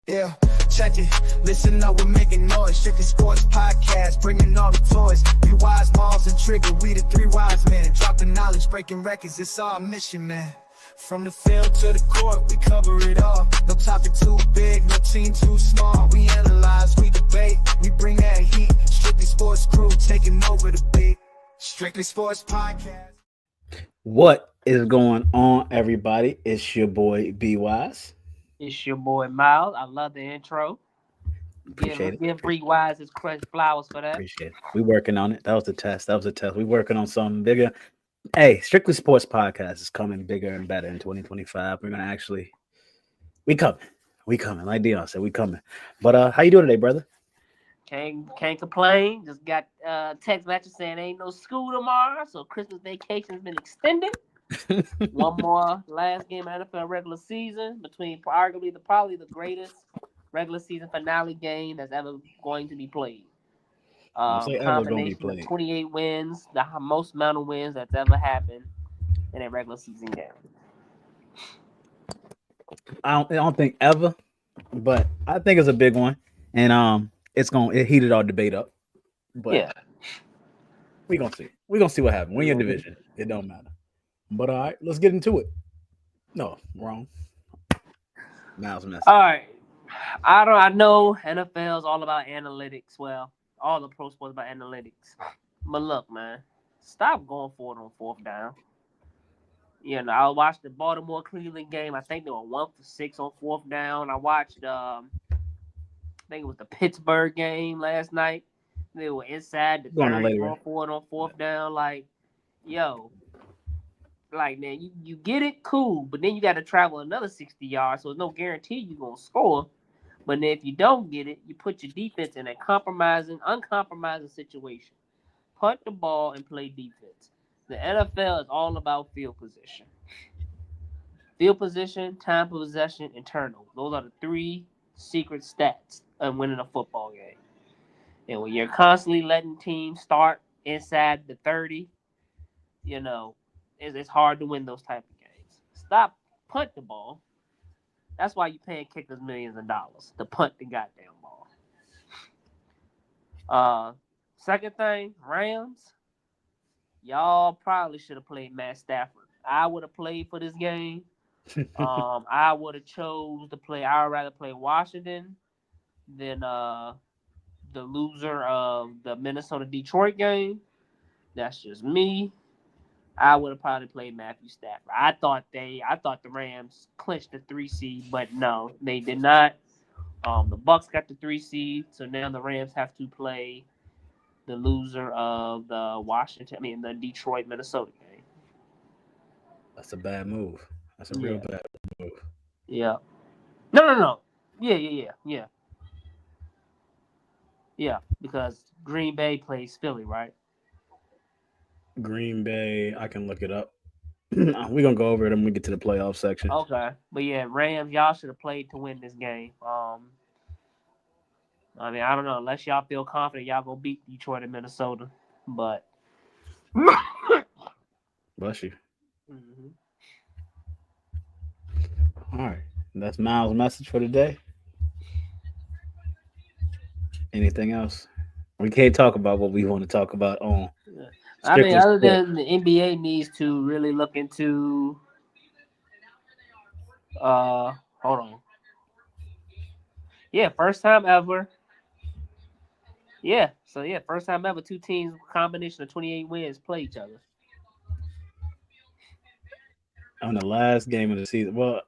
Yeah, check it. Listen up, we're making noise. Strictly Sports Podcast, bringing all the toys. We wise, Mallz, and Trigga. We the three wise men. Dropping knowledge, breaking records. It's our mission, man. From the field to the court, we cover it all. No topic too big, no team too small. We analyze, we debate, we bring that heat. Strictly Sports crew taking over the beat. Strictly Sports Podcast. What is going on, everybody? It's your boy B Wise. It's your boy Mallz. I love the intro. Appreciate it. Give Free Wise his flowers for that. Appreciate it. We working on it. That was a test. We working on something bigger. Hey, Strictly Sports Podcast is coming bigger and better in 2025. We're gonna we coming. Like Dion said, we coming. But how you doing today, brother? Can't complain. Just got text message saying ain't no school tomorrow, so Christmas vacation's been extended. One more last game of NFL regular season between probably the greatest regular season finale game that's ever going to be played. Combination of 28 wins, the most amount of wins that's ever happened in a regular season game. I don't think ever, but I think it's a big one, and it heated our debate up. But yeah, we're gonna see what happens. Win your division, it don't matter. But all right, let's get into it. No, wrong. Mallz message. All right. I know NFL is all about analytics. Well, all the pro sports about analytics. But look, man, stop going for it on fourth down. You know, I watched the Baltimore-Cleveland game. I think they were 1 for 6 on fourth down. I watched, I think it was the Pittsburgh game last night. They were inside the 30 going for it on fourth down. Like, yo. Like, man, you get it, cool, but then you got to travel another 60 yards, so there's no guarantee you're going to score. But then if you don't get it, you put your defense in a uncompromising situation. Punt the ball and play defense. The NFL is all about field position. Field position, time of possession, and turnover. Those are the three secret stats of winning a football game. And when you're constantly letting teams start inside the 30, you know, it's hard to win those type of games. Stop punt the ball. That's why you're paying kickers millions of dollars to punt the goddamn ball. Second thing, Rams. Y'all probably should have played Matt Stafford. I would have played for this game. I would have chose to play. I would rather play Washington than the loser of the Minnesota-Detroit game. That's just me. I would have probably played Matthew Stafford. I thought the Rams clinched the 3 seed, but no, they did not. The Bucks got the 3 seed, so now the Rams have to play the loser of the Detroit Minnesota game. That's a bad move. That's a real bad move. Yeah. No. Yeah. Yeah, because Green Bay plays Philly, right? Green Bay, I can look it up. We're going to go over it when we get to the playoff section. Okay. But yeah, Rams, y'all should have played to win this game. I don't know. Unless y'all feel confident y'all going to beat Detroit and Minnesota. But. Bless you. Mm-hmm. All right. That's Mallz's message for today. Anything else? We can't talk about what we want to talk about on. Other than the NBA needs to really look into hold on. Yeah, first time ever. Yeah, first time ever 2 teams combination of 28 wins play each other. On the last game of the season. Well,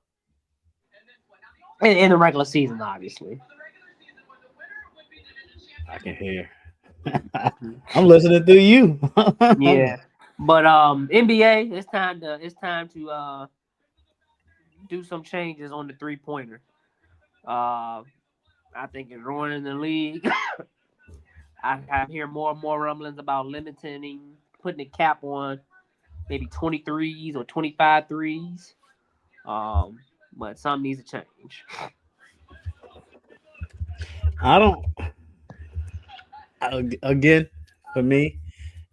in the regular season, obviously. I can hear. I'm listening to you. Yeah, but NBA, it's time to do some changes on the 3-pointer. I think it's ruining the league. I hear more and more rumblings about putting a cap on maybe 23s or 25 threes. But something needs to change. Again, for me,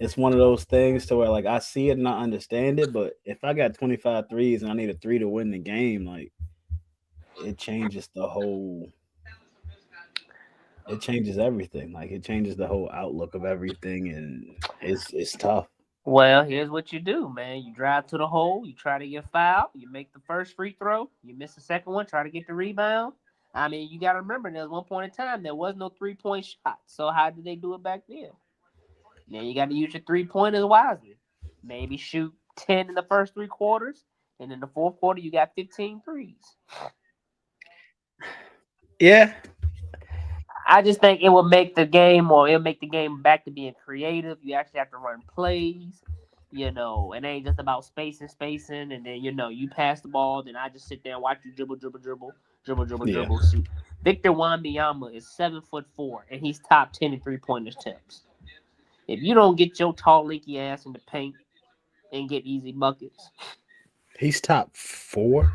it's one of those things to where, like, I see it and I understand it, but if I got 25 threes and I need a 3 to win the game, like, it changes the whole it changes everything. Like it changes the whole outlook of everything, and it's tough. Well, here's what you do, man. You drive to the hole, you try to get fouled, you make the first free throw, you miss the second one, try to get the rebound. I mean, you got to remember, there was one point in time there was no 3-point shot. So how did they do it back then? Now you got to use your 3-pointers wisely. Maybe shoot 10 in the first 3 quarters, and in the fourth quarter you got 15 threes. Yeah, I just think it will make the game, or it'll make the game back to being creative. You actually have to run plays. It ain't just about spacing, and then you pass the ball. Then I just sit there and watch you yeah. dribble. See, Victor Wembanyama is 7'4", and he's top 10 in 3-point attempts. If you don't get your tall, linky ass in the paint and get easy buckets, He's top 4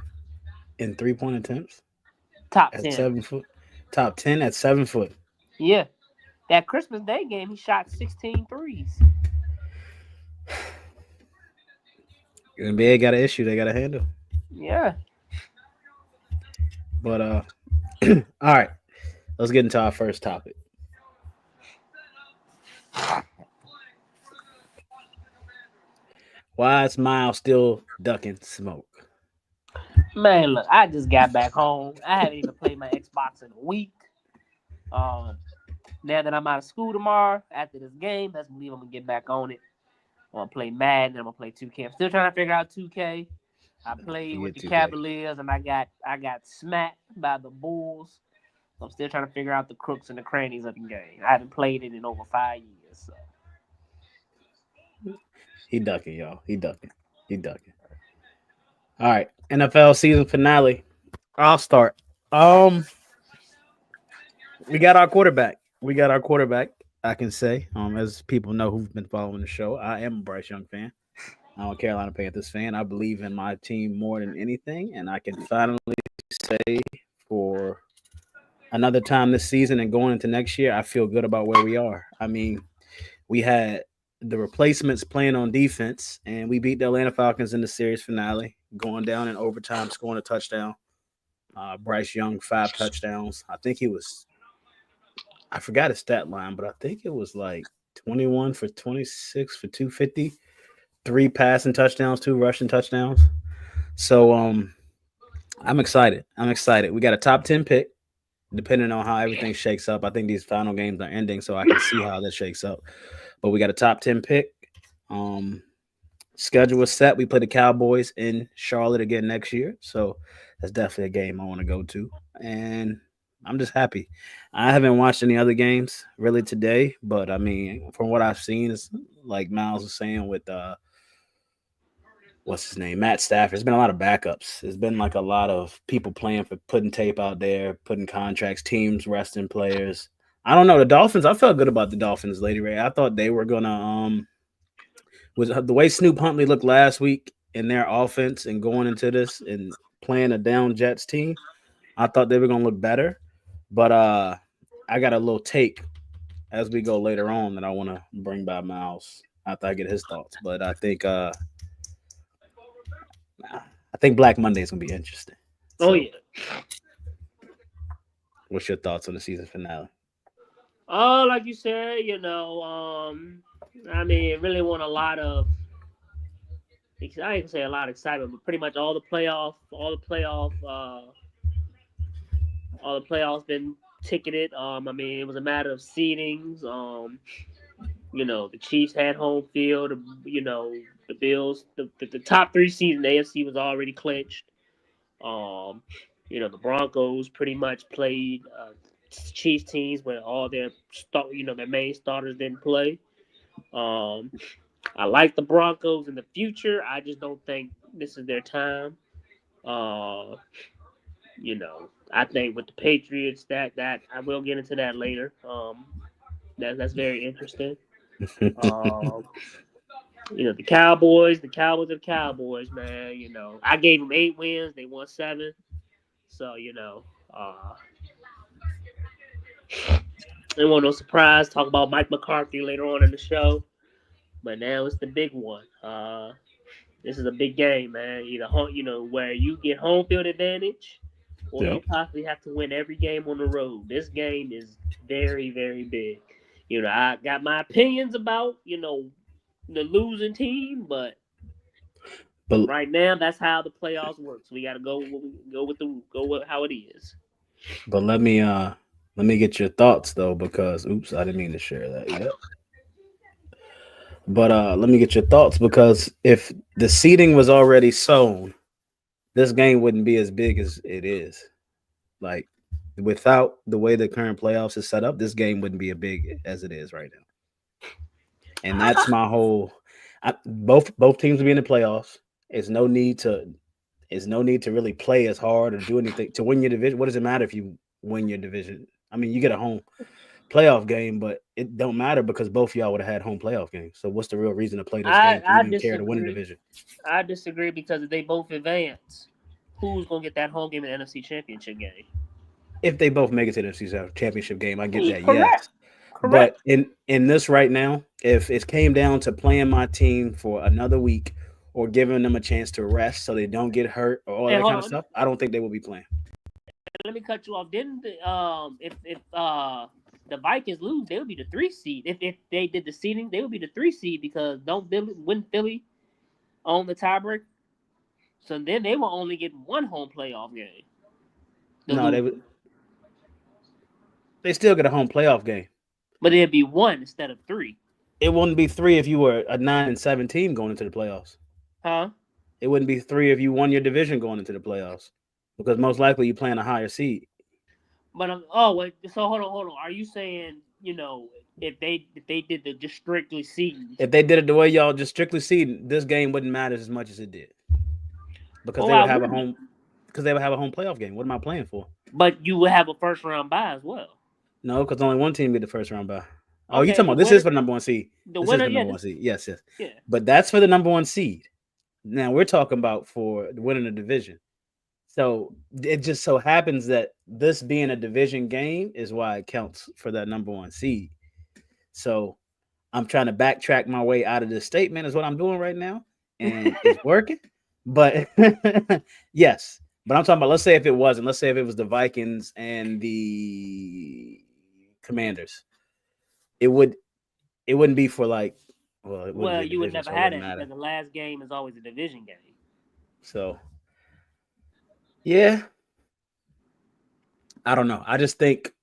in 3-point attempts top at 10. 7 foot. Top 10 at 7 foot. Yeah, that Christmas Day game, he shot 16 threes. NBA got an issue they got to handle. Yeah. But all right, let's get into our first topic. Why is Miles still ducking smoke? Man, look, I just got back home. I haven't even played my Xbox in a week. Now that I'm out of school tomorrow, after this game, best believe I'm gonna get back on it. I'm gonna play Madden. I'm gonna play 2K. I'm still trying to figure out 2K. I played with the Cavaliers, and I got smacked by the Bulls. So I'm still trying to figure out the crooks and the crannies of the game. I haven't played it in over 5 years. So. He ducking, y'all. He ducking. All right, NFL season finale. I'll start. We got our quarterback. I can say, as people know who've been following the show, I am a Bryce Young fan. I'm a Carolina Panthers fan. I believe in my team more than anything, and I can finally say for another time this season and going into next year, I feel good about where we are. I mean, we had the replacements playing on defense, and we beat the Atlanta Falcons in the series finale, going down in overtime, scoring a touchdown. Bryce Young, 5 touchdowns. I forgot his stat line, but I think it was like 21 for 26 for 250, 3 passing touchdowns, 2 rushing touchdowns. So I'm excited. We got a top 10 pick, depending on how everything shakes up. I think these final games are ending, so I can see how that shakes up. But we got a top 10 pick. Schedule is set. We play the Cowboys in Charlotte again next year. So that's definitely a game I want to go to. And I'm just happy. I haven't watched any other games really today, but I mean, from what I've seen, it's like Mallz was saying with what's his name, Matt Stafford. There's been a lot of backups. There's been like a lot of people playing for putting tape out there, putting contracts, teams resting players. I don't know, the Dolphins. I felt good about the Dolphins, Lady Ray. I thought they were gonna was the way Snoop Huntley looked last week in their offense and going into this and playing a down Jets team. I thought they were gonna look better. But I got a little take as we go later on that I want to bring by Mallz after I get his thoughts. But I think Black Monday is gonna be interesting. Oh yeah. What's your thoughts on the season finale? Oh, like you said, I mean, it really want a lot of. I ain't gonna say a lot of excitement, but pretty much all the playoffs been ticketed. I mean, it was a matter of seedings. The Chiefs had home field. The Bills, the top 3 seeds in the AFC was already clinched. The Broncos pretty much played Chiefs teams where all their their main starters didn't play. I like the Broncos in the future. I just don't think this is their time. I think with the Patriots that I will get into that later. That's very interesting. The Cowboys are the Cowboys, man. I gave them 8 wins, they won 7. So it wasn't no surprise. Talk about Mike McCarthy later on in the show, but now it's the big one. This is a big game, man. Either where you get home field advantage, or you possibly have to win every game on the road. This game is very, very big. I got my opinions about, the losing team, but right now that's how the playoffs work. So we got to go with how it is. But let me get your thoughts though, because oops, I didn't mean to share that yet. But let me get your thoughts, because if the seeding was already sown, this game wouldn't be as big as it is. Like, without the way the current playoffs is set up, this game wouldn't be as big as it is right now. And that's my whole. Both teams will be in the playoffs. There's no need to really play as hard or do anything to win your division. What does it matter if you win your division? I mean, you get a home playoff game, but it don't matter because both of y'all would have had home playoff games. So what's the real reason to play this game if you even care to win a division? I disagree, because if they both advance, who's gonna get that home game in the NFC Championship game? If they both make it to the NFC Championship game, I get that. Correct. Yes. Correct. But in this right now, if it came down to playing my team for another week or giving them a chance to rest so they don't get hurt or all that kind of stuff, I don't think they will be playing. Let me cut you off. Didn't if the Vikings lose, they would be the 3 seed. If they did the seeding, they would be the 3 seed, because wouldn't Philly own the tiebreaker? So then they will only get one home playoff game. They still get a home playoff game, but it'd be 1 instead of 3. It wouldn't be 3 if you were a 9-7 team going into the playoffs. Huh? It wouldn't be 3 if you won your division going into the playoffs, because most likely you're playing a higher seed. But so hold on. Are you saying, if they did the just strictly seeding? If they did it the way y'all just strictly seeding, this game wouldn't matter as much as it did, because they would have a home playoff game. What am I playing for? But you would have a first round bye as well. No, because only one team get the first round bye. Oh, you talking about this is for the number 1 seed? The winner, number 1 seed. Yes. Yeah. But that's for the number 1 seed. Now we're talking about for winning the division. So it just so happens that this being a division game is why it counts for that number 1 seed. So I'm trying to backtrack my way out of this statement is what I'm doing right now. And it's working. But yes. But I'm talking about, let's say if it was the Vikings and the Commanders, it wouldn't be for like, you would never have it, because the last game is always a division game. So yeah, I don't know. I just think.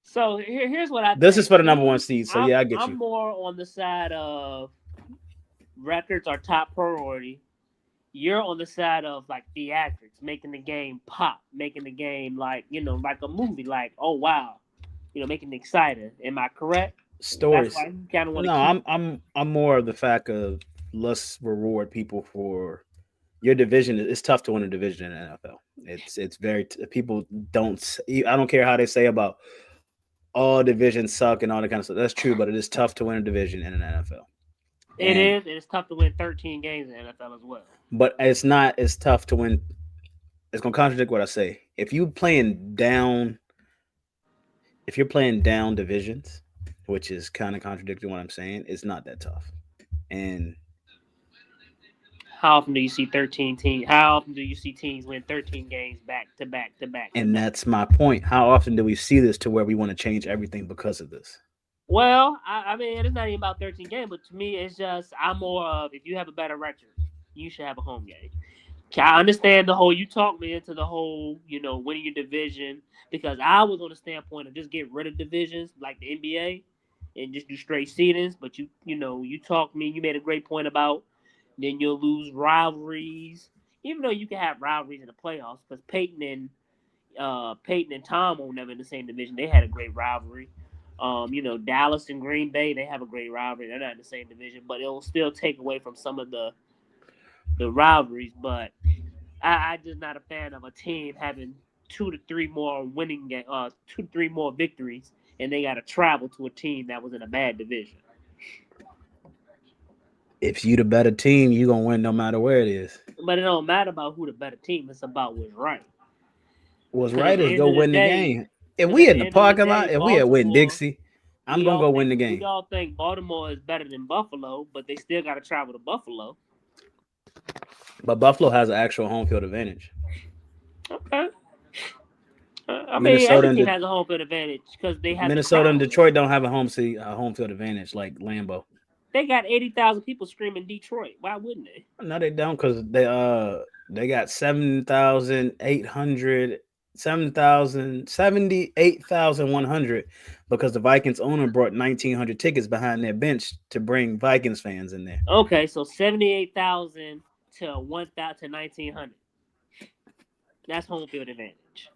So here's what I think. This is for the number 1 seed. So I get you. I'm more on the side of records are top priority. You're on the side of like theatrics, making the game pop, making the game like like a movie, like, oh wow, making it exciting. Am I correct? Stories. No, I'm more of the fact of let's reward people for your division. It's tough to win a division in the NFL. It's very people don't. I don't care how they say about all divisions suck and all that kind of stuff. That's true, but it is tough to win a division in an NFL. It's tough to win 13 games in the NFL as well. But it's not as tough to win. It's going to contradict what I say. If you're playing down divisions, which is kind of contradicting what I'm saying, it's not that tough. And how often do you see 13 teams? How often do you see teams win 13 games back to back to back? And that's my point. How often do we see this to where we want to change everything because of this? Well, I mean, it's not even about 13 games, but to me, it's just I'm more of, if you have a better record, you should have a home game. I understand you talked me into the whole, winning your division, because I was on the standpoint of just get rid of divisions like the NBA and just do straight seedings. But you talked me, you made a great point about then you'll lose rivalries, even though you can have rivalries in the playoffs, because Peyton and Tom were never in the same division. They had a great rivalry. Dallas and Green Bay, they have a great rivalry. They're not in the same division, but it will still take away from some of the rivalries. But I'm just not a fan of a team having 2 to 3 more victories, and they got to travel to a team that was in a bad division. If you the better team, you're going to win no matter where it is. But it don't matter about who the better team. It's about what's right. What's right is go win the game. If we in the parking lot, if we at Winn-Dixie, I'm going to go win the game. We all think Baltimore is better than Buffalo, but they still got to travel to Buffalo. But Buffalo has an actual home field advantage. Okay. I mean, Minnesota every and team has a home field advantage because they have Minnesota and the crowd. Detroit don't have a home field advantage like Lambeau. They got 80,000 people screaming Detroit. Why wouldn't they? No, they don't because they got 7,800, 78,100 because the Vikings owner brought 1,900 tickets behind their bench to bring Vikings fans in there. Okay, so 78,000 to 1,000 to 1,900. That's home field advantage.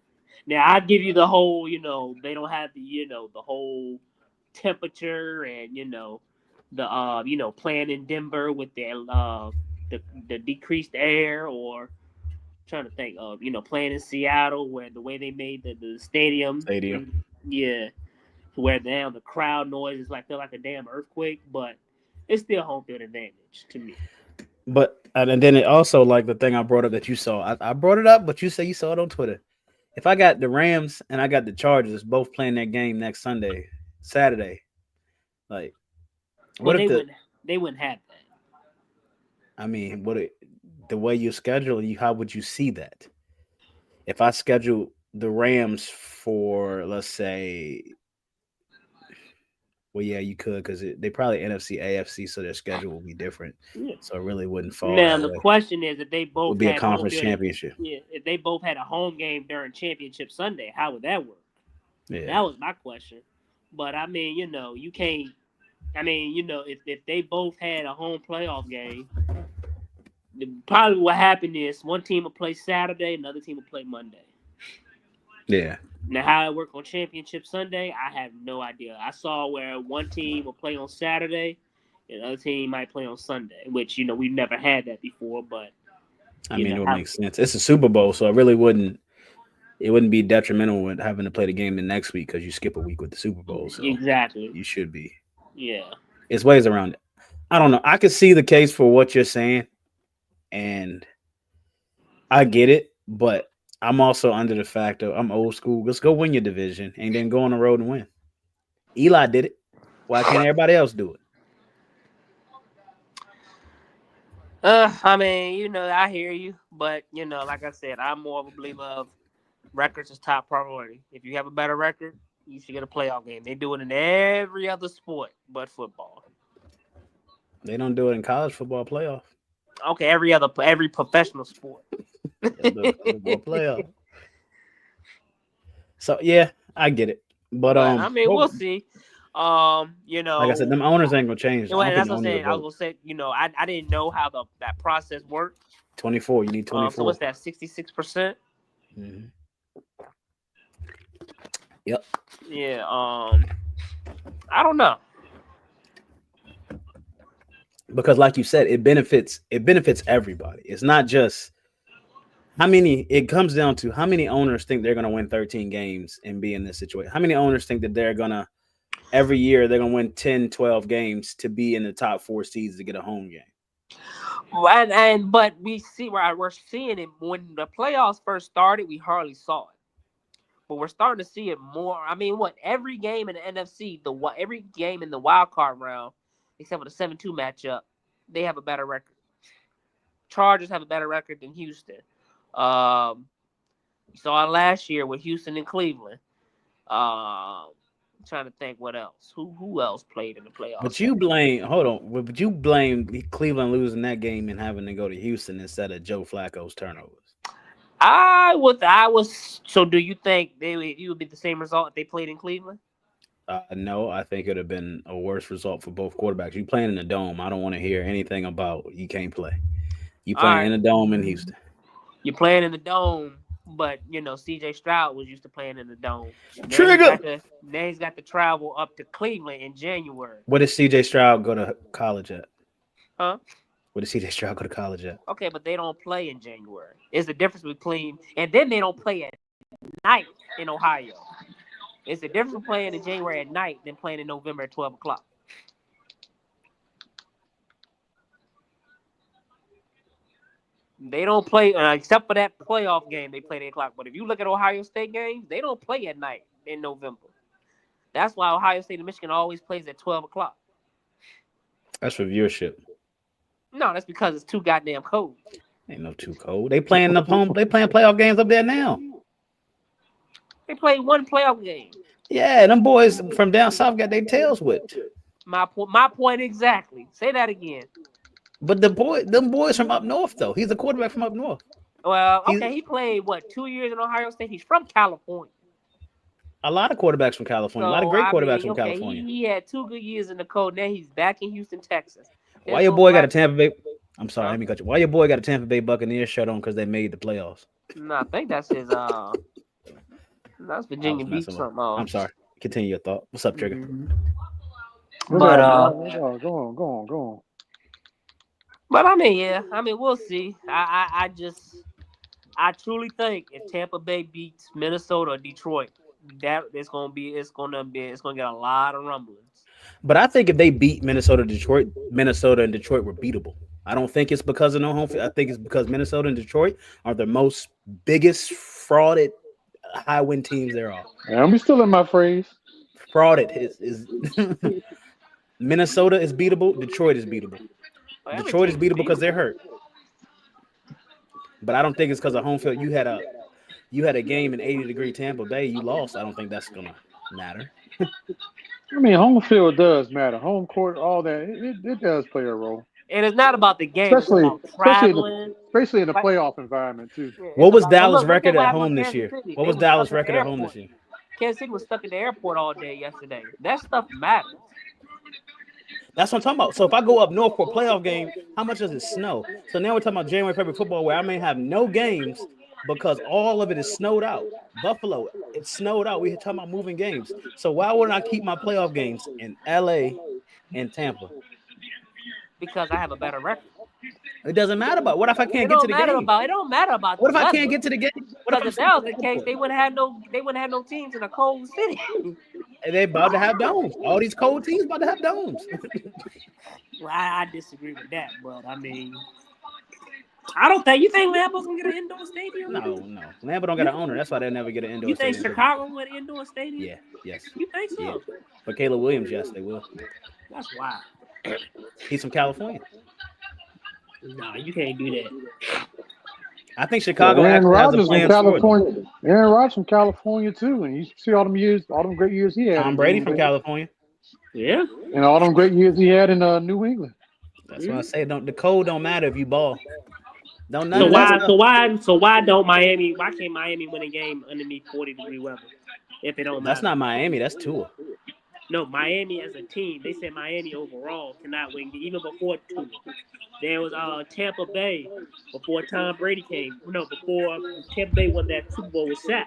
Now I give you the whole, they don't have the whole temperature and the playing in Denver with the decreased air, or trying to think of playing in Seattle where the way they made the stadium, yeah, where now the crowd noise is feel like a damn earthquake, but it's still home field advantage to me. But and then it also like the thing I brought up that you saw. I brought it up, but you say you saw it on Twitter. If I got the Rams and I got the Chargers both playing that game next Saturday, like Well, they wouldn't have that. I mean, the way you schedule how would you see that? If I schedule the Rams for, let's say, well, yeah, you could because they probably NFC, AFC, so their schedule will be different. Yeah. So it really wouldn't fall. Now the question is, if they both would be a conference championship. Yeah, if they both had a home game during Championship Sunday, how would that work? Yeah, that was my question. But I mean, you can't. I mean, if they both had a home playoff game, probably what happened is one team will play Saturday, another team will play Monday. Yeah. Now, how it worked on Championship Sunday, I have no idea. I saw where one team will play on Saturday, and the other team might play on Sunday, which we've never had that before. But I mean, it would make sense. It's a Super Bowl, so it really wouldn't. It wouldn't be detrimental with having to play the game the next week because you skip a week with the Super Bowl. So exactly, you should be. Yeah, it's ways around it. I don't know. I could see the case for what you're saying, and I get it, but I'm also under the fact of I'm old school. Let's go win your division and then go on the road and win. Eli did it. Why can't everybody else do it? I mean, I hear you, but like I said, I'm more of a believer of records is top priority. If you have a better record, you should get a playoff game. They do it in every other sport but football. They don't do it in college football playoff. Okay, every professional sport. Football playoff. So yeah, I get it, but I mean, we'll see. Like I said, them owners ain't gonna change. That's what I'm saying. I was gonna say, I didn't know how that process worked. 24. You need 24. So what's that? 66%. Mm-hmm. Yep. Yeah. I don't know. Because, like you said, it benefits everybody. It's not just how many. It comes down to how many owners think they're gonna win 13 games and be in this situation. How many owners think that they're gonna every year they're gonna win 10, 12 games to be in the top 4 seeds to get a home game. But we see where we're seeing it when the playoffs first started. We hardly saw it, but we're starting to see it more. I mean, every game in the NFC, every game in the wild card round, except for the 7-2 matchup, they have a better record. Chargers have a better record than Houston. You saw it last year with Houston and Cleveland. Trying to think what else. Who else played in the playoffs? But you blame Cleveland losing that game and having to go to Houston instead of Joe Flacco's turnovers. So do you think it would be the same result if they played in Cleveland? No, I think it would have been a worse result for both quarterbacks. You playing in the dome. I don't want to hear anything about you can't play. You playing in the dome in Houston. You're playing in the dome. But C.J. Stroud was used to playing in the dome. Trigga. Now he's got to travel up to Cleveland in January. Where did C.J. Stroud go to college at? Huh? Where did C.J. Stroud go to college at? Okay, but they don't play in January. It's the difference between, and then they don't play at night in Ohio. It's the difference between playing in January at night than playing in November at 12 o'clock. They don't play, except for that playoff game, they play at 8 o'clock. But if you look at Ohio State games, they don't play at night in November. That's why Ohio State and Michigan always plays at 12 o'clock. That's for viewership. No, that's because it's too goddamn cold. Ain't no too cold. They playing playoff games up there now. They played one playoff game. Yeah, them boys from down south got their tails whipped. My point exactly. Say that again. But them boys from up north though. He's a quarterback from up north. Well, okay, he played 2 years in Ohio State. He's from California. A lot of quarterbacks from California. A lot of great quarterbacks from California. He had 2 good years in the cold. Now he's back in Houston, Texas. Why your boy got a Tampa Bay? I'm sorry, let me cut you. Why your boy got a Tampa Bay Buccaneers shirt on because they made the playoffs? No, I think that's his. That's Virginia Beach something. I'm sorry. Continue your thought. What's up, Trigga? Mm-hmm. But go on. But I mean, we'll see. I truly think if Tampa Bay beats Minnesota or Detroit, it's gonna get a lot of rumblings. But I think if they beat Minnesota and Detroit were beatable. I don't think it's because of no home field. I think it's because Minnesota and Detroit are the most biggest frauded high win teams there are. I'm still in my phrase. Frauded is Minnesota is beatable. Detroit is beatable. Detroit is beatable because they're hurt. But I don't think it's because of home field. You had a game in 80-degree Tampa Bay. You lost. I don't think that's gonna matter. I mean, home field does matter. Home court, all that. It does play a role. And it's not about the game, especially in the like, playoff environment too. Yeah, what was Dallas' record at home this year? What was Dallas' record at home this year? Kansas City was stuck in the airport all day yesterday. That stuff matters. That's what I'm talking about. So if I go up north for a playoff game, how much does it snow? So now we're talking about January, February football where I may have no games because all of it is snowed out. Buffalo, it's snowed out. We're talking about moving games. So why wouldn't I keep my playoff games in LA and Tampa? Because I have a better record. It doesn't matter about. What if I can't get to the game? It don't matter about. What if I can't get to the game? Because if that was the case, they wouldn't have no teams in a cold city. And they about to have domes. All these cold teams about to have domes. Well, I disagree with that, but I mean, I don't think. You think Lambeau's gonna get an indoor stadium? No. Lambeau don't got an owner. That's why they'll never get an indoor stadium. You think Chicago will get an indoor stadium? Yeah. Yes. You think so? Yeah. For Caleb Williams, yes, they will. That's wild. He's from California. No, you can't do that. I think Chicago Aaron actually Rodgers has a plan from California. Aaron Rodgers from California too, and you see all them great years he had. Tom Brady from California. Yeah, and all them great years he had in New England. That's what I say. The code don't matter if you ball. Don't. So why don't Miami? Why can't Miami win a game underneath 40-degree weather? If it don't matter. That's not Miami. That's Tua. No, Miami as a team. They said Miami overall cannot win even before Tua. There was Tampa Bay before Tom Brady came. No, before Tampa Bay won that Super Bowl with Shaq.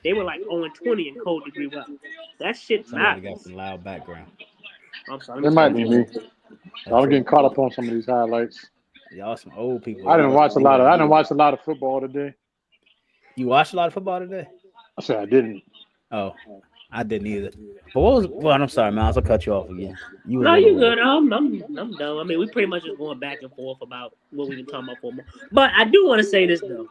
They were like 0-20 in cold degree weather. That shit matters. Got some loud background. I'm sorry. It might be me. I'm getting caught up on some of these highlights. Y'all some old people. I didn't watch a lot of football today. You watched a lot of football today? I said I didn't. Oh, I didn't either. But I'm sorry, Mallz. I'll cut you off again. You good. I'm done. I mean, we pretty much just going back and forth about what we've been talking about for a moment. But I do want to say this though.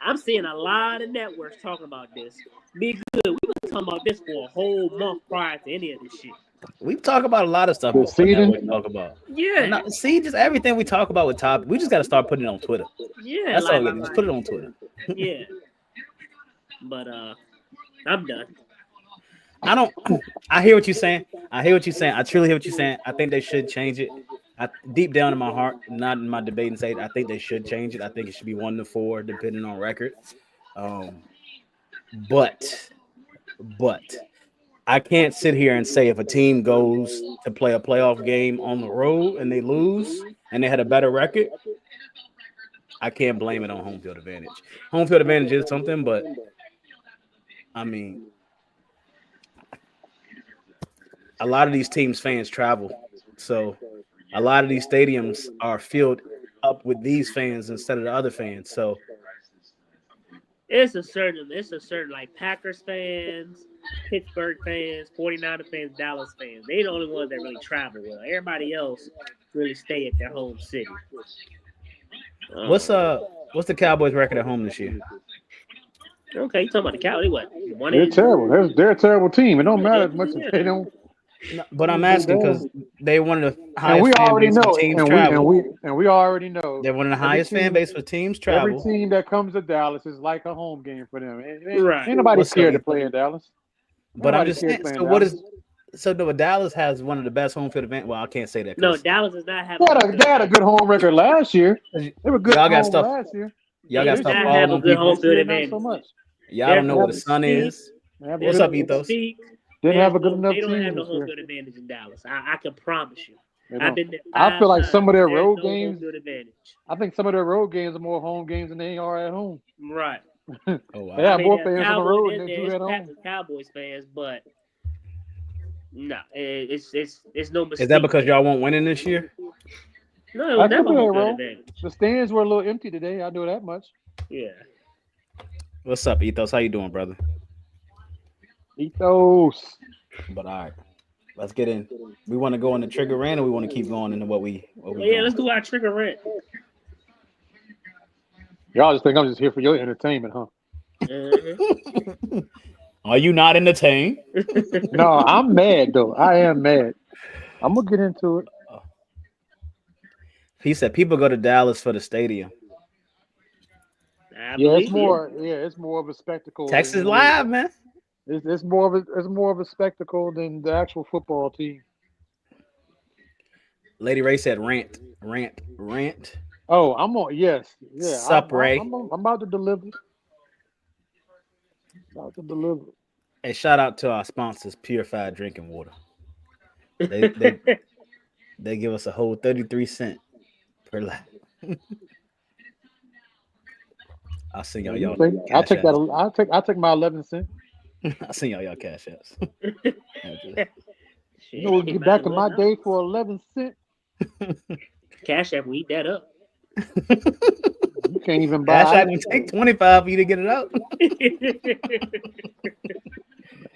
I'm seeing a lot of networks talking about this. Be good. We've been talking about this for a whole month prior to any of this shit. We talk about a lot of stuff. We talk about. Yeah. Just everything we talk about with topic. We just got to start putting it on Twitter. Yeah. That's all. Just put it on Twitter. Yeah. But I'm done. I hear what you're saying. I truly hear what you're saying. I think they should change it. Deep down in my heart, not in my debating state, I think they should change it. I think it should be 1-4, depending on record. But I can't sit here and say if a team goes to play a playoff game on the road and they lose and they had a better record, I can't blame it on home field advantage. Home field advantage is something, but I mean, a lot of these teams' fans travel, so a lot of these stadiums are filled up with these fans instead of the other fans. So it's a certain like Packers fans, Pittsburgh fans, 49er fans, Dallas fans. They're the only ones that really travel well. Everybody else really stay at their home city. What's the Cowboys' record at home this year? Okay, you talking about the Cowboys? What? They're terrible. They're a terrible team. It don't matter as much as they don't. No, but I'm asking because they one of the And highest we fan already base when know, teams and travel. we already know. They're one of the Every highest fan team, base for teams every travel. team that comes to Dallas is like a home game for them. Right. Ain't nobody What's up, scared to Ethan? play in Dallas. But I'm Nobody just scared to saying. play in So what Dallas. is? So no, Dallas has one of the best home field advantage. Well, I can't say that No, because Dallas does not have They had a good home record last year. They were good y'all at got home stuff. last year. Y'all They got do stuff not falling have a on good home people. This field year, not advantage. so much. Y'all don't know what the sun is. They have a What's good, up, Ethos? Mystique. didn't have a good They enough don't team have no this home year. field advantage in Dallas. I can promise you. They I've don't. been there I 5 feel like times. some of their There's road no home games. field advantage. I think some of their road games are more home games than they are at home. Right. Oh They wow. have more they're fans on the Cowboys. road than they do There's at home. Packers Cowboys fans, but no, it's no Mystique. Is that because y'all won't winning this year? No, it was That could never be a home field role. advantage. The stands were a little empty today. I know that much. Yeah. What's up, Ethos? How you doing, brother? Ethos. But all right, let's get in. We want to go into Trigga rant, or we want to keep going into what we Yeah, doing? let's do our Trigga rant. Y'all just think I'm just here for your entertainment, huh? Uh-huh. Are you not entertained? No, I'm mad though. I am mad. I'm gonna get into it. He said people go to Dallas for the stadium. Yeah, it's more. Yeah, it's more of a spectacle. Texas than Live, man. It's more of a spectacle than the actual football team. Lady Ray said rant. Oh, I'm on. Yes, yeah. Sup, Ray? I'm about to deliver. About to deliver. Hey, shout out to our sponsors, Purified Drinking Water. They give us a whole 33 cents per lap. I'll send y'all I'll cash take that. apps. I'll take my 11 cents. I'll send y'all cash apps. You know, we'll get back in my day for 11 cents. Cash App, we eat that up. You can't even buy. Cash App will take 25 for you to get it out.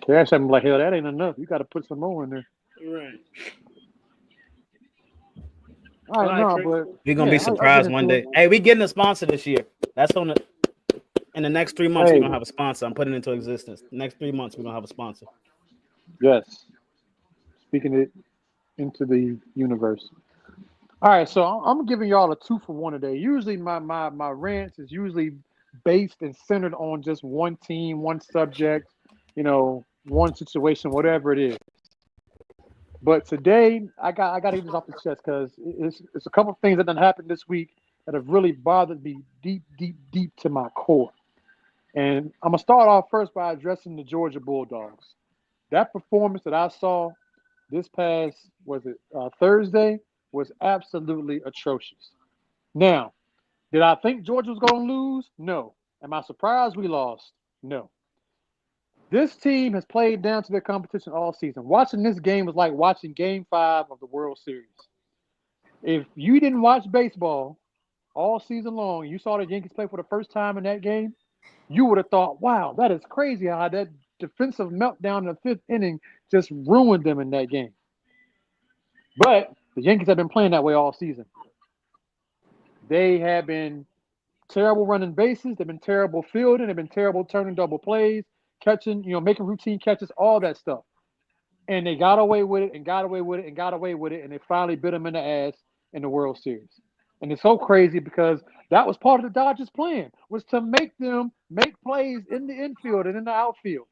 Cash App, like, hell, that ain't enough. You got to put some more in there. Right. All right, no, but we're gonna be surprised one day. Hey, we getting a sponsor this year. That's on the. In the next 3 months, we're gonna have a sponsor. I'm putting it into existence. Next 3 months, we're gonna have a sponsor. Yes. Speaking it into the universe. All right, so I'm giving y'all a 2-for-1 today. Usually my rants is usually based and centered on just one team, one subject, one situation, whatever it is. But today I got to get this off the chest because it's a couple of things that done happened this week that have really bothered me deep to my core. And I'm gonna start off first by addressing the Georgia Bulldogs. That performance that I saw this past Thursday was absolutely atrocious. Now, did I think Georgia was going to lose? No. Am I surprised we lost? No. This team has played down to their competition all season. Watching this game was like watching Game 5 of the World Series. If you didn't watch baseball all season long, you saw the Yankees play for the first time in that game, you would have thought, wow, that is crazy how that defensive meltdown in the 5th inning just ruined them in that game. But the Yankees have been playing that way all season. They have been terrible running bases. They've been terrible fielding. They've been terrible turning double plays, catching, making routine catches, all that stuff. And they got away with it and got away with it and got away with it. And they finally bit them in the ass in the World Series. And it's so crazy because that was part of the Dodgers' plan, was to make them make plays in the infield and in the outfield.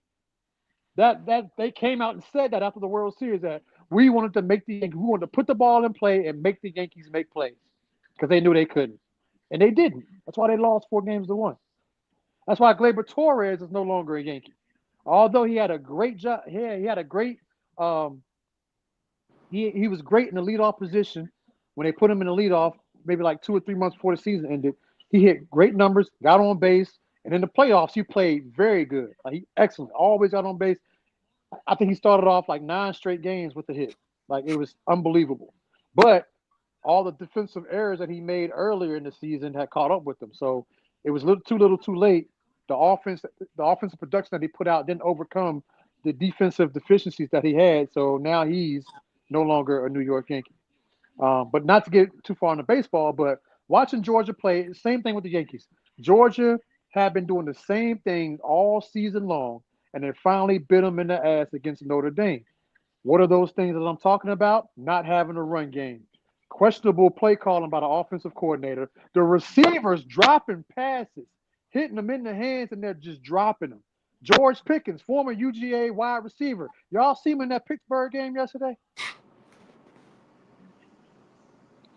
That they came out and said that after the World Series that we wanted to put the ball in play and make the Yankees make plays because they knew they couldn't, and they didn't. That's why they lost 4-1. That's why Gleyber Torres is no longer a Yankee, although he had a great job. He had a great. He was great in the leadoff position when they put him in the leadoff. Maybe like 2 or 3 months before the season ended, he hit great numbers, got on base, and in the playoffs he played very good. He excellent, always got on base. I think he started off like 9 straight games with a hit. Like, it was unbelievable. But all the defensive errors that he made earlier in the season had caught up with him. So it was too little too late. The offensive production that he put out didn't overcome the defensive deficiencies that he had. So now he's no longer a New York Yankee. But not to get too far into baseball, but watching Georgia play, same thing with the Yankees. Georgia have been doing the same thing all season long, and they finally bit them in the ass against Notre Dame. What are those things that I'm talking about? Not having a run game. Questionable play calling by the offensive coordinator. The receivers dropping passes, hitting them in the hands, and they're just dropping them. George Pickens, former UGA wide receiver. Y'all see him in that Pittsburgh game yesterday?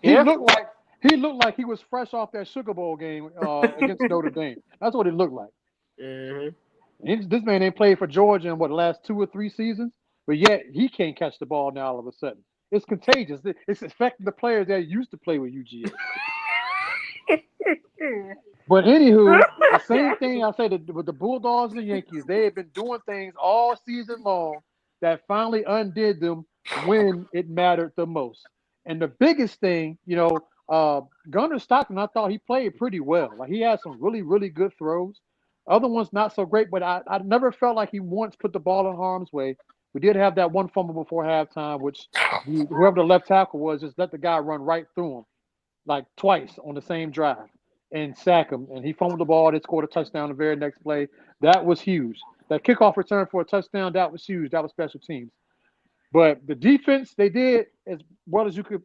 He looked like he was fresh off that Sugar Bowl game against Notre Dame. That's what it looked like. This man ain't played for Georgia in the last 2 or 3 seasons, but yet he can't catch the ball now all of a sudden. It's contagious. It's affecting the players that used to play with UGA. But anywho, the same thing I say with the Bulldogs and the Yankees. They have been doing things all season long that finally undid them when it mattered the most. And the biggest thing, Gunnar Stockton, I thought he played pretty well. Like he had some really, really good throws. Other ones not so great, but I never felt like he once put the ball in harm's way. We did have that one fumble before halftime, which whoever the left tackle was just let the guy run right through him, like twice on the same drive and sack him. And he fumbled the ball. They scored a touchdown the very next play. That was huge. That kickoff return for a touchdown, that was huge. That was special teams. But the defense, they did as well as you could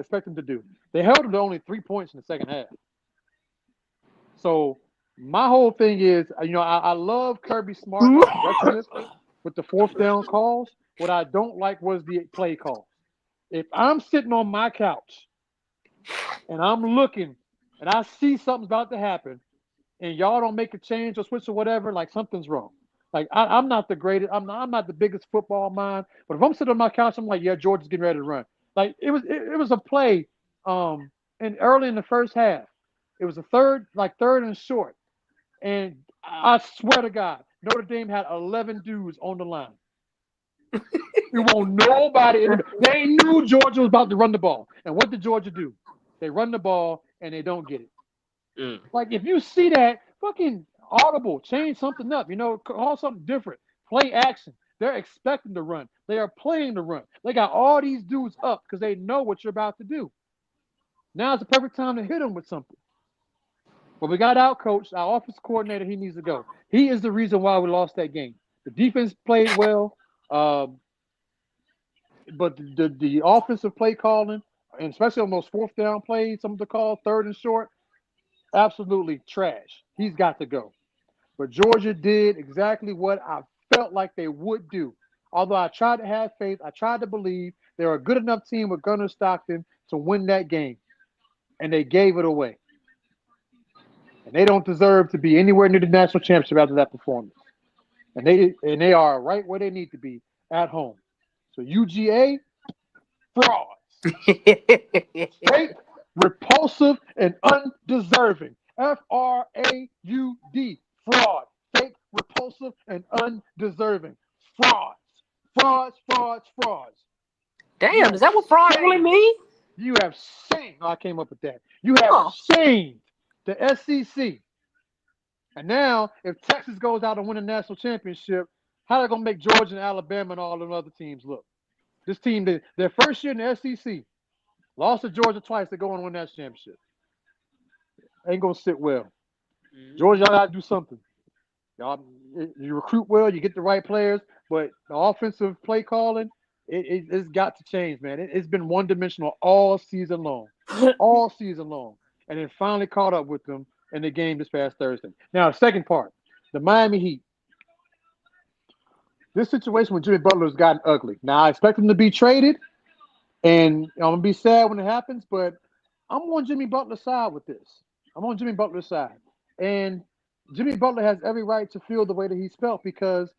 expect them to do. They held them to only 3 points in the second half. So my whole thing is, I love Kirby Smart with the fourth down calls. What I don't like was the play call. If I'm sitting on my couch and I'm looking and I see something's about to happen and y'all don't make a change or switch or whatever, like something's wrong. Like I'm not the greatest, I'm not the biggest football mind, but if I'm sitting on my couch, I'm like, yeah, George is getting ready to run. Like it was a play and early in the first half. It was a third and short. And I swear to God, Notre Dame had 11 dudes on the line. You won't nobody. They knew Georgia was about to run the ball. And what did Georgia do? They run the ball and they don't get it. Like if you see that, fucking audible, change something up. Call something different. Play action. They're expecting to run. They are playing to run. They got all these dudes up because they know what you're about to do. Now is the perfect time to hit them with something. But we got out coached. Our offensive coordinator, he needs to go. He is the reason why we lost that game. The defense played well, but the offensive play calling, and especially on those fourth down plays, some of the call, third and short, absolutely trash. He's got to go. But Georgia did exactly what I felt like they would do. Although I tried to have faith, I tried to believe they're a good enough team with Gunnar Stockton to win that game. And they gave it away. And they don't deserve to be anywhere near the national championship after that performance. And they are right where they need to be at home. So UGA, frauds. Fake, repulsive, and undeserving. FRAUD, fraud. Fake, repulsive, and undeserving. Frauds. Frauds, frauds, frauds. Damn, is that what fraud really mean? You have shamed. I came up with that. You have shamed the SEC. And now, if Texas goes out and win a national championship, how are they going to make Georgia and Alabama and all them other teams look? This team, their first year in the SEC, lost to Georgia twice to go and win that championship. Ain't going to sit well. Georgia, y'all got to do something. Y'all, you recruit well, you get the right players, but the offensive play calling, it's got to change, man. It's been one-dimensional all season long. All season long. And it finally caught up with them in the game this past Thursday. Now, the second part, the Miami Heat. This situation with Jimmy Butler has gotten ugly. Now, I expect him to be traded, and I'm going to be sad when it happens, but I'm on Jimmy Butler's side with this. I'm on Jimmy Butler's side. And Jimmy Butler has every right to feel the way that he's felt because,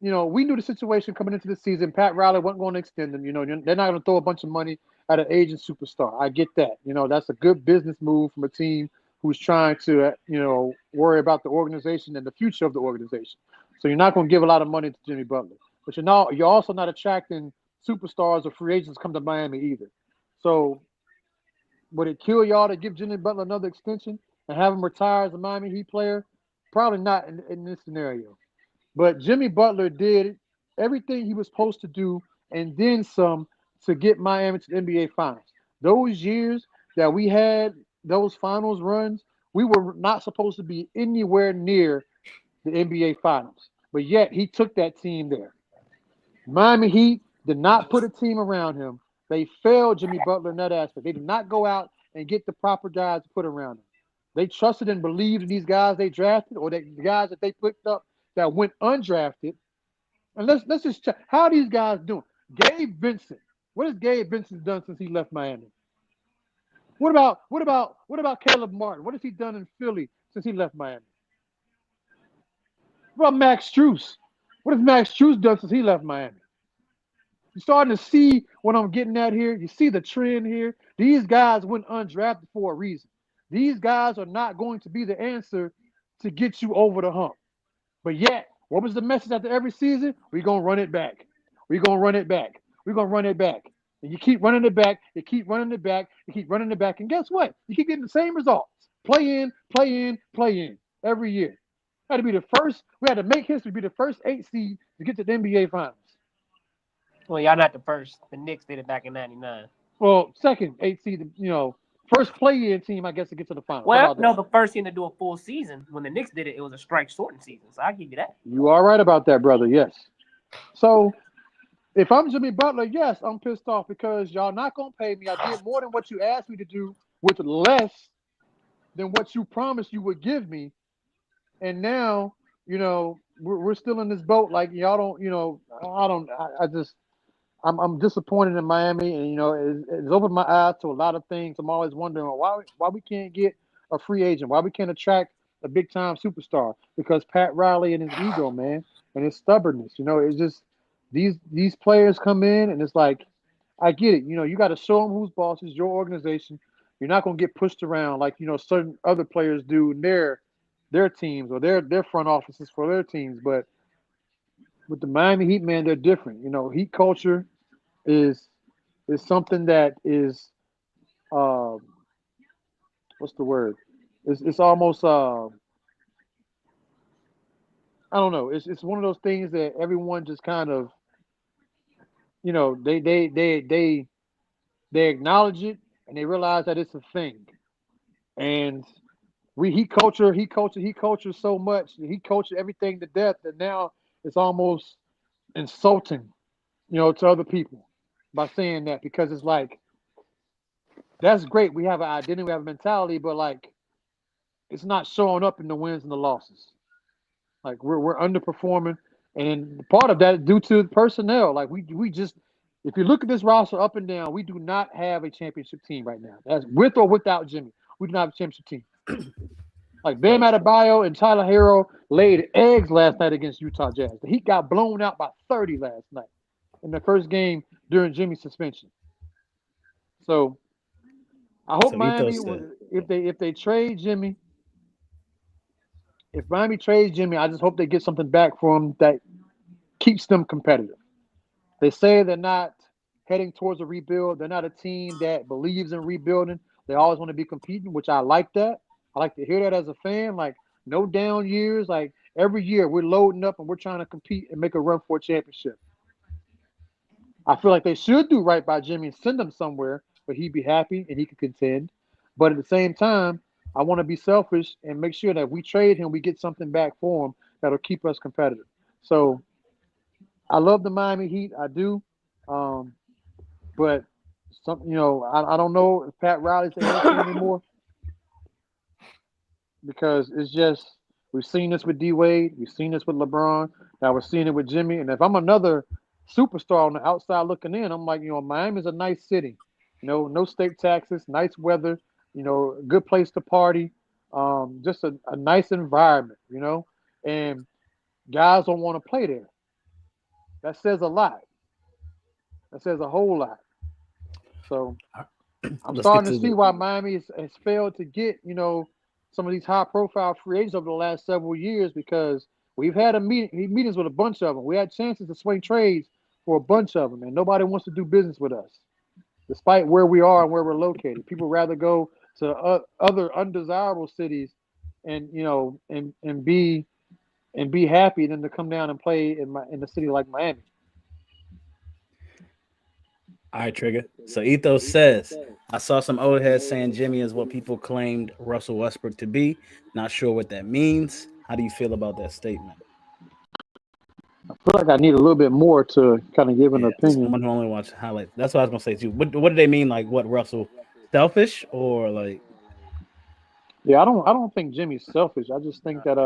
we knew the situation coming into the season. Pat Riley wasn't going to extend them. They're not going to throw a bunch of money at an aging superstar. I get that. That's a good business move from a team who's trying to, worry about the organization and the future of the organization. So you're not going to give a lot of money to Jimmy Butler. But you're also not attracting superstars or free agents to come to Miami either. So would it kill y'all to give Jimmy Butler another extension and have him retire as a Miami Heat player? Probably not in this scenario. But Jimmy Butler did everything he was supposed to do and then some to get Miami to the NBA Finals. Those years that we had those finals runs, we were not supposed to be anywhere near the NBA Finals. But yet, he took that team there. Miami Heat, did not put a team around him. They failed Jimmy Butler in that aspect. They did not go out and get the proper guys to put around him. They trusted and believed in these guys they drafted or the guys that they picked up that went undrafted. And let's just check. How are these guys doing? Gabe Vincent. What has Gabe Vincent done since he left Miami? What about Caleb Martin? What has he done in Philly since he left Miami? What about Max Strus? What has Max Strus done since he left Miami? You're starting to see what I'm getting at here. You see the trend here. These guys went undrafted for a reason. These guys are not going to be the answer to get you over the hump. But yet, what was the message after every season? We're going to run it back. We're going to run it back. We're going to run it back. And you keep running it back. You keep running it back. You keep running it back. And guess what? You keep getting the same results. Play in, play in, play in every year. Had to be the first. We had to make history, be the first 8 seed to get to the NBA Finals. Well, y'all not the first. The Knicks did it back in '99. Well, second 8 seed, first play-in team, I guess, to get to the finals. Well, no, the first team to do a full season. When the Knicks did it, it was a strike-shortened season. So I'll give you that. You are right about that, brother. Yes. So if I'm Jimmy Butler, yes, I'm pissed off because y'all not gonna pay me. I did more than what you asked me to do with less than what you promised you would give me, and now we're still in this boat. Like y'all don't. I'm disappointed in Miami, and it's opened my eyes to a lot of things. I'm always wondering why we can't get a free agent, why we can't attract a big time superstar. Because Pat Riley and his ego, man, and his stubbornness. It's just these players come in, and it's like, I get it. You got to show them who's boss. It's your organization. You're not gonna get pushed around like certain other players do in their teams or their front offices for their teams. But with the Miami Heat, man, they're different. Heat culture is something that is what's the word? It's almost I don't know. It's one of those things that everyone just kind of they acknowledge it and they realize that it's a thing. And he culture so much. He culture everything to death that now it's almost insulting, to other people by saying that, because it's like, that's great. We have an identity, we have a mentality, but like, it's not showing up in the wins and the losses. Like we're underperforming, and part of that is due to personnel. Like we just, if you look at this roster up and down, we do not have a championship team right now. That's with or without Jimmy. We do not have a championship team. Like Bam Adebayo and Tyler Hero laid eggs last night against Utah Jazz. The Heat got blown out by 30 last night in the first game during Jimmy's suspension. So I hope Miami, if they trade Jimmy, if Miami trades Jimmy, I just hope they get something back for him that keeps them competitive. They say they're not heading towards a rebuild. They're not a team that believes in rebuilding. They always want to be competing, which I like that. I like to hear that as a fan. Like, no down years. Like, every year we're loading up and we're trying to compete and make a run for a championship. I feel like they should do right by Jimmy and send him somewhere where he'd be happy and he could contend. But at the same time, I want to be selfish and make sure that we trade him, we get something back for him that'll keep us competitive. So I love the Miami Heat. I do. But I don't know if Pat Riley's the answer anymore. Because it's just, we've seen this with D Wade, we've seen this with LeBron, now we're seeing it with Jimmy. And if I'm another superstar on the outside looking in, I'm like, Miami's a nice city, no state taxes, nice weather, good place to party, just a nice environment, and guys don't want to play there. That says a lot. That says a whole lot. So I'm starting to see why Miami has failed to get, some of these high-profile free agents over the last several years, because we've had meetings with a bunch of them. We had chances to swing trades for a bunch of them, and nobody wants to do business with us, despite where we are and where we're located. People rather go to other undesirable cities and be happy than to come down and play in a city like Miami. All right, Trigga. So Ethos says, I saw some old heads saying Jimmy is what people claimed Russell Westbrook to be. Not sure what that means. How do you feel about that statement? I feel like I need a little bit more to kind of give an opinion. Someone who only watch highlights. That's what I was gonna say too. What do they mean? Like what Russell selfish or like? Yeah, I don't think Jimmy's selfish. I just think that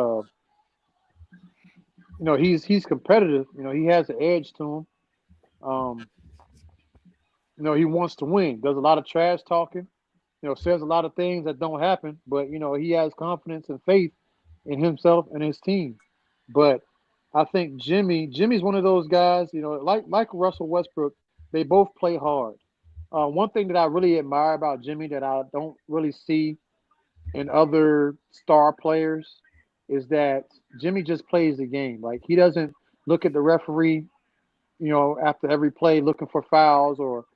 he's competitive. He has an edge to him. Um, he wants to win. Does a lot of trash talking. Says a lot of things that don't happen. But he has confidence and faith in himself and his team. But I think Jimmy's one of those guys. Like Russell Westbrook, they both play hard. One thing that I really admire about Jimmy that I don't really see in other star players is that Jimmy just plays the game. Like he doesn't look at the referee, after every play looking for fouls or,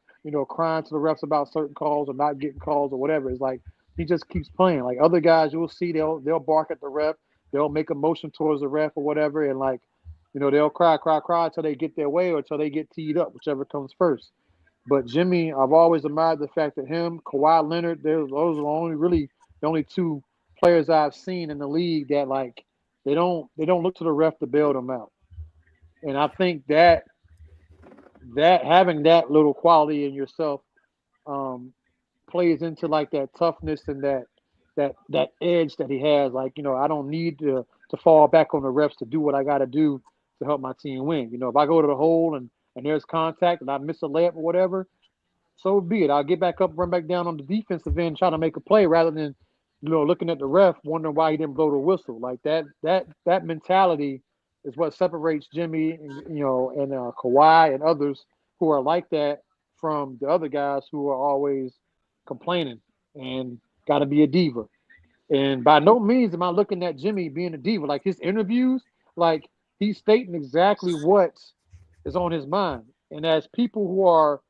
crying to the refs about certain calls or not getting calls or whatever. It's like he just keeps playing. Like other guys you'll see they'll bark at the ref, they'll make a motion towards the ref or whatever, and like, they'll cry until they get their way or until they get teed up, whichever comes first. But Jimmy, I've always admired the fact that him, Kawhi Leonard, those are the only two players I've seen in the league that like they don't look to the ref to bail them out. And I think that having that little quality in yourself um, plays into like that toughness and that edge that he has. Like I don't need to fall back on the refs to do what I got to do to help my team win. If I go to the hole and there's contact and I miss a layup or whatever, so be it. I'll get back up, run back down on the defensive end, try to make a play rather than looking at the ref, wondering why he didn't blow the whistle. Like that mentality is what separates Jimmy and Kawhi and others who are like that from the other guys who are always complaining and got to be a diva. And by no means am I looking at Jimmy being a diva. Like his interviews, like he's stating exactly what is on his mind. And as people who are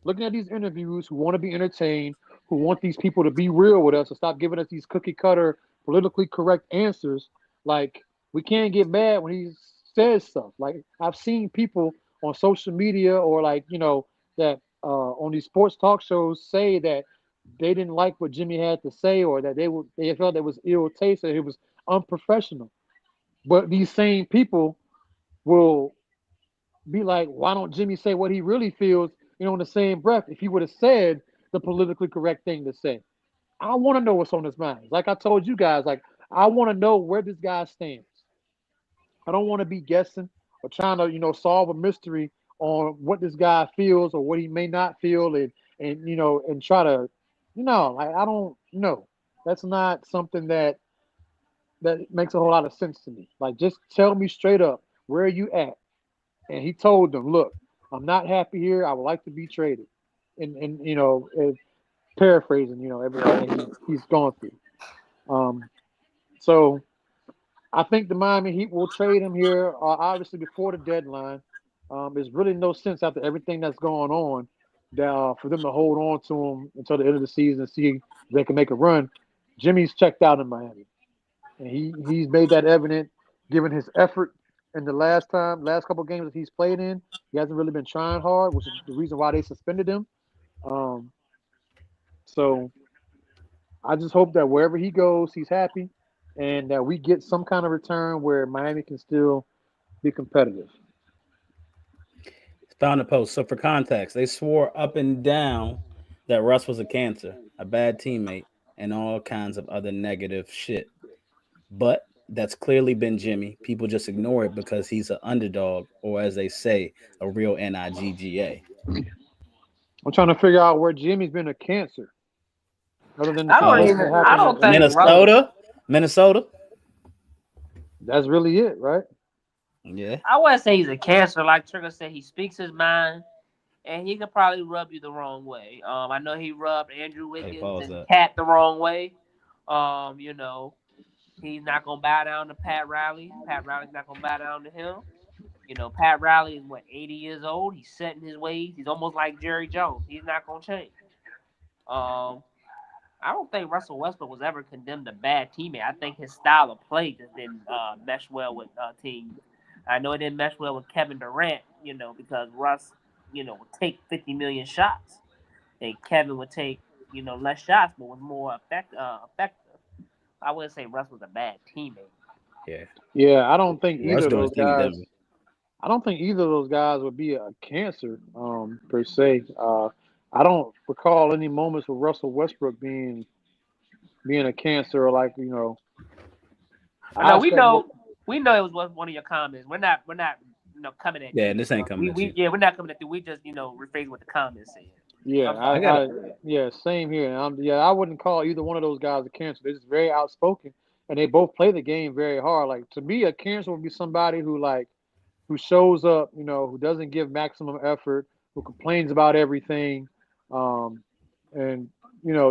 looking at these interviews, who want to be entertained, who want these people to be real with us and stop giving us these cookie cutter, politically correct answers, like we can't get mad when he says stuff. Like I've seen people on social media or like, that on these sports talk shows say that they didn't like what Jimmy had to say or that they felt it was ill taste or it was unprofessional. But these same people will be like, why don't Jimmy say what he really feels, in the same breath if he would have said the politically correct thing to say. I want to know what's on his mind. Like I told you guys, like I want to know where this guy stands. I don't want to be guessing or trying to, solve a mystery on what this guy feels or what he may not feel and try to, like I don't know. That's not something that makes a whole lot of sense to me. Like just tell me straight up, where are you at? And he told them, look, I'm not happy here. I would like to be traded. And paraphrasing, everything he's gone through. So I think the Miami Heat will trade him here, obviously before the deadline. There's really no sense after everything that's going on that, for them to hold on to him until the end of the season and see if they can make a run. Jimmy's checked out in Miami, and he's made that evident, given his effort in the last couple of games that he's played in. He hasn't really been trying hard, which is the reason why they suspended him. Um, so I just hope that wherever he goes, he's happy, and that we get some kind of return where Miami can still be competitive. Found a post. So for context, they swore up and down that Russ was a cancer, a bad teammate, and all kinds of other negative shit. But that's clearly been Jimmy. People just ignore it because he's an underdog, or as they say, a real NIGGA. I'm trying to figure out where Jimmy's been a cancer, other than the I don't situation even. that I happened. don't think Minnesota. That's really it, right? Yeah. I wouldn't say he's a cancer. Like Trigga said, he speaks his mind, and he could probably rub you the wrong way. I know he rubbed Andrew Wiggins and Cat the wrong way. He's not gonna bow down to Pat Riley. Pat Riley's not gonna bow down to him. Pat Riley is 80 years old. He's set in his ways. He's almost like Jerry Jones. He's not gonna change. I don't think Russell Westbrook was ever condemned a bad teammate. I think his style of play just didn't mesh well with teams. I know it didn't mesh well with Kevin Durant, because Russ, would take 50 million shots, and Kevin would take, less shots, but was more effective. I wouldn't say Russ was a bad teammate. Yeah. Yeah, I don't think either Russ of doing those his thing in guys. Denver. I don't think either of those guys would be a cancer, per se. I don't recall any moments with Russell Westbrook being a cancer or like No, I expect more. we know it was one of your comments. We're not coming at Yeah, you. and this ain't coming at you. We're not coming at you. We just rephrase what the comments said. Yeah, same here. I wouldn't call either one of those guys a cancer. They're just very outspoken, and they both play the game very hard. Like to me, a cancer would be somebody who shows up, who doesn't give maximum effort, who complains about everything, and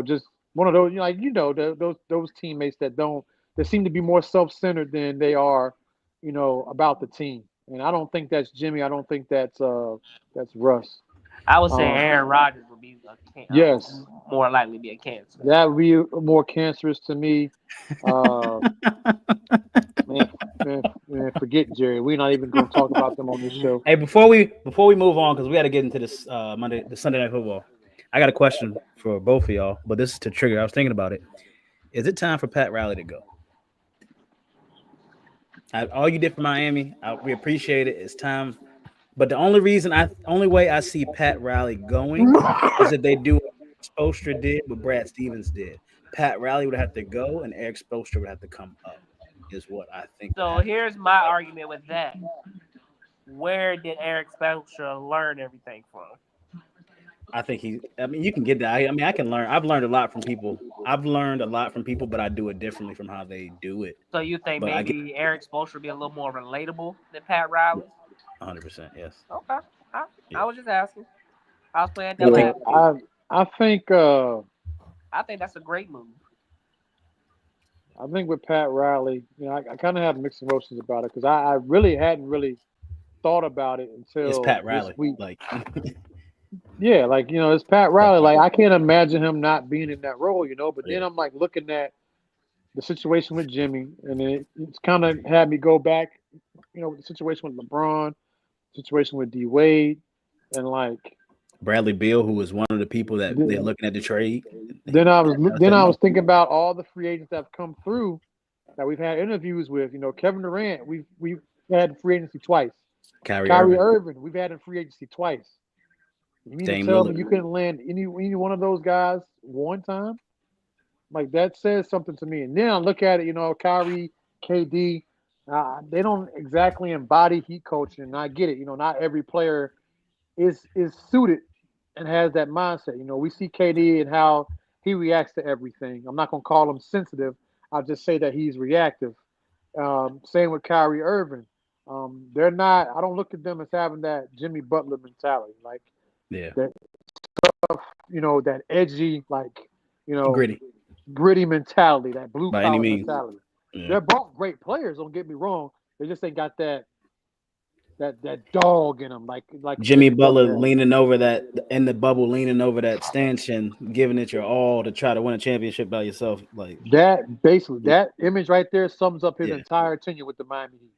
just one of those, those teammates that seem to be more self-centered than they are, about the team. And I don't think that's Jimmy. I don't think that's Russ. I would say Aaron Rodgers would be yes, more likely to be a cancer. That would be more cancerous to me. Man, forget Jerry. We're not even going to talk about them on this show. Hey, before we move on, because we got to get into this the Sunday Night Football. I got a question for both of y'all, but this is to Trigga. I was thinking about it. Is it time for Pat Riley to go? All you did for Miami, we appreciate it. It's time. But the only way I see Pat Riley going is if they do what Spoelstra did, what Brad Stevens did. Pat Riley would have to go, and Eric Spoelstra would have to come up. Is what I think. So here's my argument with that. Where did Eric Spoelstra learn everything from? I think you can get that. I can learn. I've learned a lot from people. But I do it differently from how they do it. So you think maybe Eric Spoelstra would be a little more relatable than Pat Riley? 100%, yes. Okay. I was just asking. I was playing that. I think that's a great move. I think with Pat Riley, I kind of have mixed emotions about it because I really hadn't thought about it until it's Pat Riley. This week. Like, yeah, it's Pat Riley. Like, I can't imagine him not being in that role, But then I'm looking at the situation with Jimmy, and it's kind of had me go back, with the situation with LeBron, situation with D Wade, and Bradley Beal, who was one of the people that they're looking at the trade. Then I was thinking about all the free agents that have come through that we've had interviews with. Kevin Durant, we've had free agency twice. Kyrie Irving, we've had in free agency twice. You mean to tell me you couldn't land any one of those guys one time? That says something to me. And then I look at it, Kyrie, KD, they don't exactly embody heat culture, and I get it. Not every player is suited and has that mindset. We see KD and how he reacts to everything. I'm not going to call him sensitive. I'll just say that he's reactive. Same with Kyrie Irving. They're not. I don't look at them as having that Jimmy Butler mentality, that stuff. That edgy, gritty mentality, that blue collar mentality. Yeah. They're both great players. Don't get me wrong. They just ain't got that dog in them, like Jimmy Butler leaning over that in the bubble, leaning over that stanchion, giving it your all to try to win a championship by yourself. That image right there sums up his entire tenure with the Miami Heat.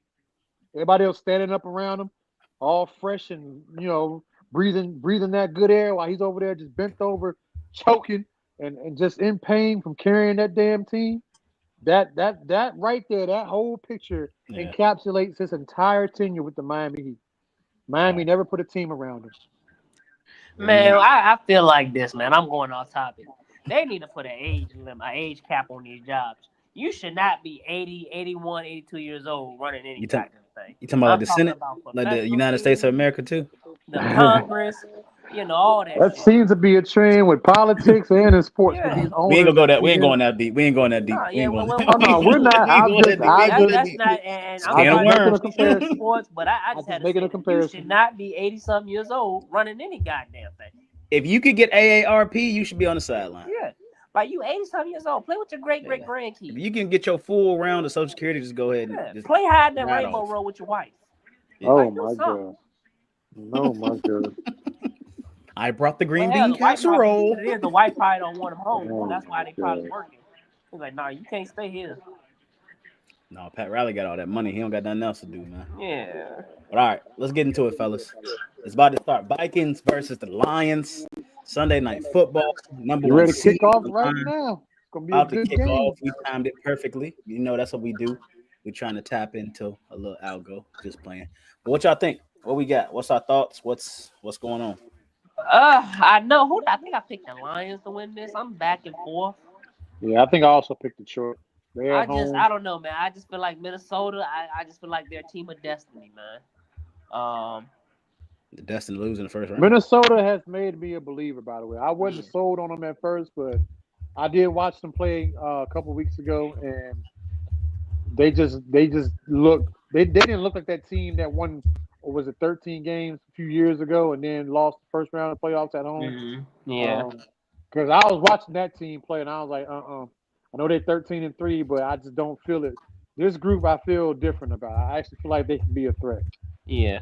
Everybody else standing up around him, all fresh and breathing that good air while he's over there just bent over, choking and just in pain from carrying that damn team. That right there, that whole picture encapsulates his entire tenure with the Miami Heat. Miami never put a team around him. Man, I feel like this, man. I'm going off topic. They need to put an age cap on these jobs. You should not be 80, 81, 82 years old running any kind of thing. You talking about the Senate, the United States of America too? The Congress, all that. That seems to be a trend with politics and in sports. We ain't gonna go that. We ain't going that deep. We ain't going that deep. No, we're not. That's not. And I'm not comparing sports, but I just had to say a comparison. You should not be 80-something years old running any goddamn thing. If you could get AARP, you should be on the sideline. Yeah. You 80-something years old. Play with your great-great-grandkids. If you can get your full round of Social Security, just go ahead and just play hide that rainbow road with your wife. Oh, my God. Oh, my God. I brought the green bean casserole. The wife probably don't want him home. That's why they probably working. He's like, nah, you can't stay here. No, Pat Riley got all that money. He don't got nothing else to do, man. Yeah. But all right, let's get into it, fellas. It's about to start. Vikings versus the Lions. Sunday Night Football. You ready to kick off right now? It's gonna be about a good to kick game. off. We timed it perfectly. That's what we do. We're trying to tap into a little algo. Just playing. But what y'all think? What we got? What's our thoughts? What's going on? I know who. I think I picked the Lions to win this. I'm back and forth. Yeah, I think I also picked Detroit. They're at home. I don't know, man. I just feel like Minnesota. I just feel like they're a team of destiny, man. The Destiny lose in the first round. Minnesota has made me a believer. By the way, I wasn't sold on them at first, but I did watch them play a couple weeks ago, and they just look. They didn't look like that team that won. Or was it 13 games a few years ago, and then lost the first round of playoffs at home? Mm-hmm. Yeah. Because I was watching that team play, and I was like, I know they're 13-3, but I just don't feel it. This group, I feel different about. I actually feel like they can be a threat. Yeah.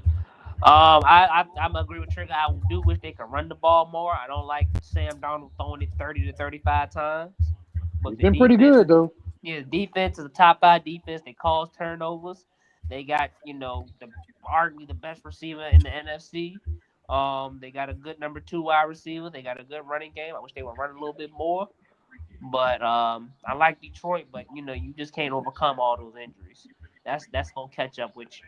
I'm agree with Trigga. I do wish they could run the ball more. I don't like Sam Darnold throwing it 30 to 35 times. But He's been pretty good though. Yeah, defense is a top 5 defense. They cause turnovers. They got, arguably the best receiver in the NFC. They got a good number 2 wide receiver. They got a good running game. I wish they would run a little bit more. But I like Detroit, but you just can't overcome all those injuries. That's gonna catch up with you.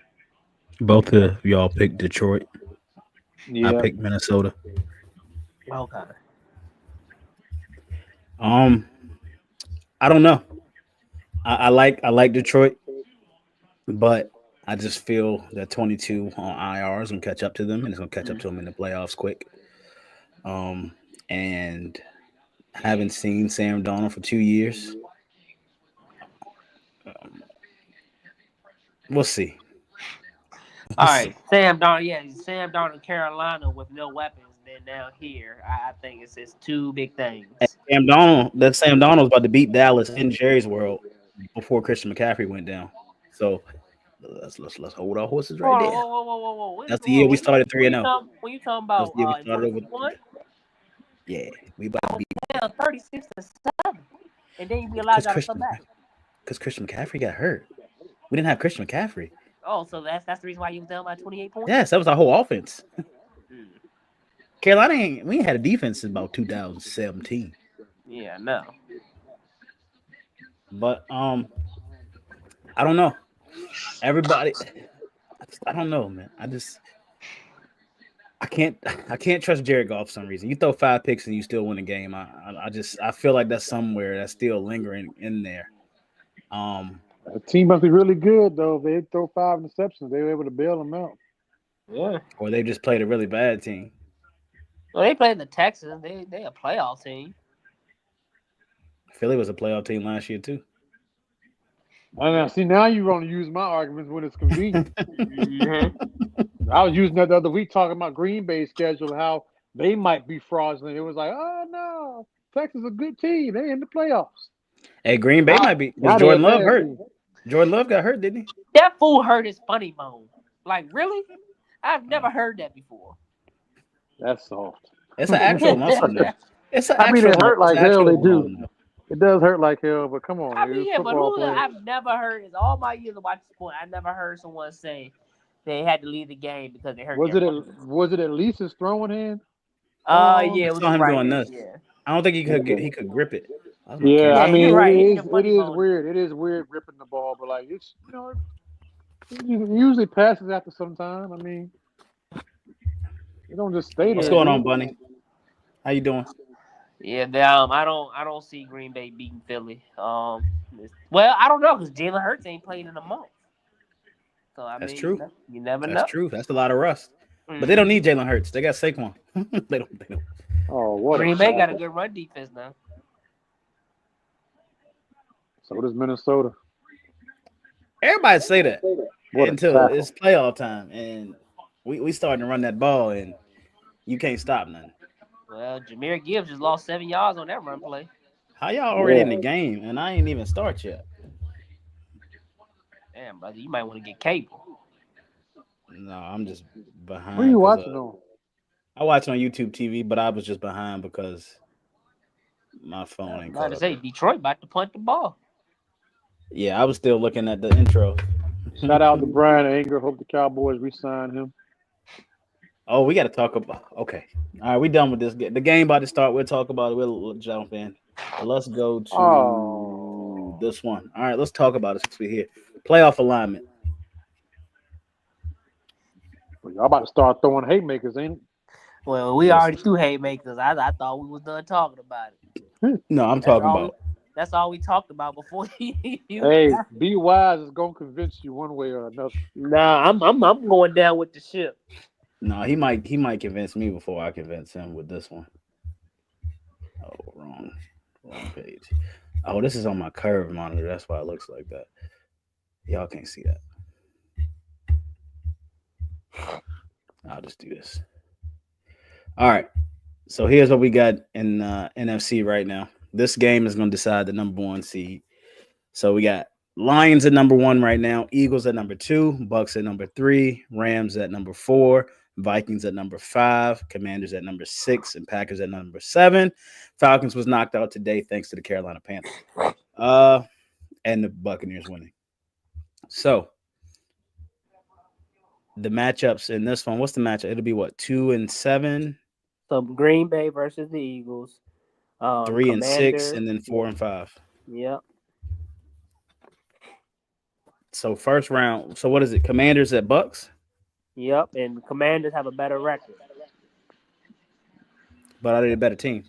Both of y'all picked Detroit. Yeah. I picked Minnesota. Okay. I don't know. I like Detroit, but I just feel that 22 on IR is gonna catch up to them, and it's gonna catch up to them in the playoffs quick. And haven't seen Sam Darnold for 2 years. We'll see. All right, Sam Darnold in Carolina with no weapons. Then now here, I think it's 2 big things. Sam Darnold's about to beat Dallas in Jerry's World before Christian McCaffrey went down. So let's hold our horses right there. Whoa. That's the year we started 3-0. When you talking about yeah, we about to be 36-7, and then you realize I come back because Christian McCaffrey got hurt. We didn't have Christian McCaffrey. Oh, so that's the reason why you was down by 28 points. Yes, that was our whole offense. Carolina we ain't had a defense since about 2017. Yeah, no. But I don't know. Everybody, I don't know, man. I can't trust Jared Goff for some reason. You throw 5 picks and you still win a game. I feel like that's somewhere that's still lingering in there. The team must be really good though. If they throw 5 interceptions, they were able to bail them out. Yeah. Or they just played a really bad team. Well, they played the Texans. They a playoff team. Philly was a playoff team last year too. Now you want to use my arguments when it's convenient. I was using that the other week talking about Green Bay's schedule, how they might be fraudulent. It was like, oh no, Texas is a good team. They in the playoffs. Hey, Green Bay might be. Was Jordan Love hurt? Jordan Love got hurt, didn't he? That fool hurt his funny bone. Like, really? I've never heard that before. That's soft. It's an actual muscle. It hurt like hell. They do. It does hurt like hell, but come on. I've never heard. It's all my years of watching sport. I never heard someone say they had to leave the game because they hurt. Was it at least his throwing hand? Yeah, it was saw him right doing this. Yeah. I don't think he could grip it. Yeah, I mean, right. it is weird. It is weird gripping the ball, but like it's it usually passes after some time. I mean, you don't just stay there. What's going on, Bunny? How you doing? Yeah, I don't see Green Bay beating Philly. Well, I don't know because Jalen Hurts ain't played in a month. So That's true. You never know. That's true. That's a lot of rust. But they don't need Jalen Hurts. They got Saquon. They don't. Oh, what? Green Bay got a good run defense now. So does Minnesota. Everybody say that until it's playoff time, and we starting to run that ball, and you can't stop nothing. Well, Jahmyr Gibbs just lost 7 yards on that run play. How y'all already in the game, and I ain't even start yet? Damn, brother, you might want to get cable. No, I'm just behind. What are you watching on? I watch on YouTube TV, but I was just behind because my phone ain't. About to say Detroit about to punt the ball. Yeah, I was still looking at the intro. Shout out to Brian Anger. Hope the Cowboys re-sign him. Oh, we got to talk about. Okay, all right, we done with this. The game about to start. We'll talk about it. We'll jump in. Let's go to this one. All right, let's talk about it since we're here. Playoff alignment. Well, y'all about to start throwing haymakers, ain't it? Well, we already threw haymakers. I thought we was done talking about it. No, I'm talking about. That's all we talked about before you. Hey, be wise is gonna convince you one way or another. Nah, I'm going down with the ship. No, he might convince me before I convince him with this one. Oh, wrong page. Oh, this is on my curve monitor. That's why it looks like that. Y'all can't see that. I'll just do this. All right. So here's what we got in NFC right now. This game is going to decide the number 1 seed. So we got Lions at number 1 right now, Eagles at number 2, Bucks at number 3, Rams at number 4, Vikings at number 5, Commanders at number 6, and Packers at number 7. Falcons was knocked out today thanks to the Carolina Panthers. And the Buccaneers winning. So the matchups in this one, what's the matchup? It'll be what, 2 and 7? So Green Bay versus the Eagles. 3 and 6, and then 4 and 5. Yep. So first round. So what is it? Commanders at Bucks? Yep, and the Commanders have a better record. But are they a better team?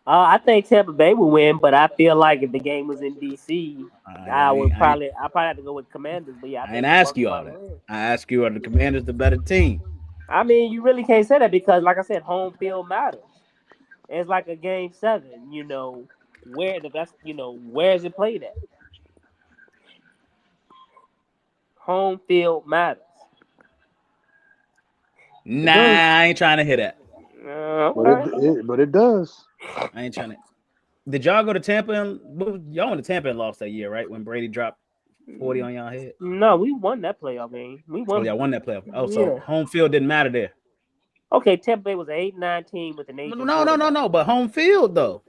I think Tampa Bay will win, but I feel like if the game was in DC, I'd probably have to go with Commanders. But yeah, I ain't ask you all that. I ask you, are the Commanders the better team? I mean, you really can't say that because, like I said, home field matters. It's like a game 7. Where's it played at? Home field matters. Nah, I ain't trying to hit that. But it does. I ain't trying to. Did y'all go to Tampa y'all went to Tampa and lost that year, right? When Brady dropped 40 on y'all head? No, we won that playoff game. We won. Oh, y'all won that playoff. Oh, so home field didn't matter there. Okay, Tampa Bay was an 8-9 team with an 8. No. But home field though.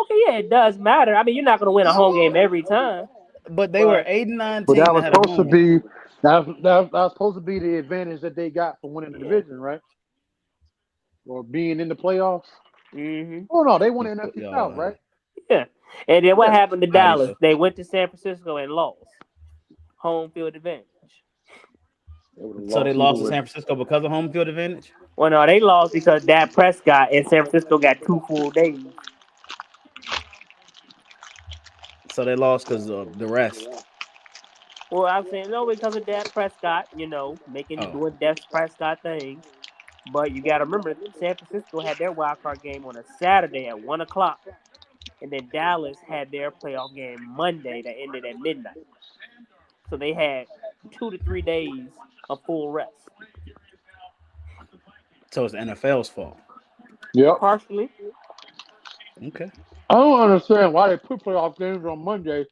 Okay, yeah, it does matter. I mean, you're not going to win a home game every time. But they were 8-9. But that was supposed to be that was supposed to be the advantage that they got for winning the division, right? Or being in the playoffs. Mm-hmm. Oh no, they won the NFC South, right? Yeah. And then what happened to Dallas? They went to San Francisco and lost. Home field advantage. So they lost to San Francisco because of home field advantage? Well, no, they lost because Dak Prescott and San Francisco got 2 full days. So they lost because of the rest. Well, I'm saying no because of Dak Prescott, doing Dak Prescott things. But you got to remember, San Francisco had their wild card game on a Saturday at 1:00, and then Dallas had their playoff game Monday that ended at midnight. So they had 2 to 3 days of full rest. So it's the NFL's fault. Yeah, partially. Okay. I don't understand why they put playoff games on Monday.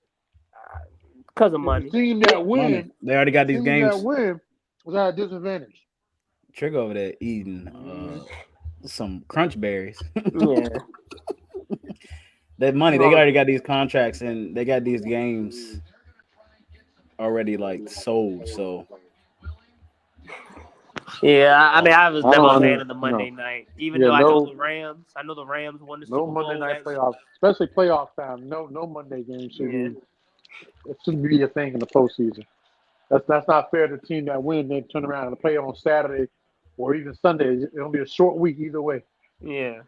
Because of money. The team that win, they already got these games. That win was at a disadvantage. Trigga over there eating some crunch berries. Yeah. That money, they already got these contracts and they got these games already like sold. So yeah, I mean, I was never a fan of the Monday night, even though I know the Rams. I know the Rams won the Super Bowl. No Monday night playoffs, especially playoff time. No Monday games should be. It shouldn't be a thing in the postseason. That's not fair to the team that win. They turn around and play on Saturday or even Sunday. It'll be a short week either way. Yeah.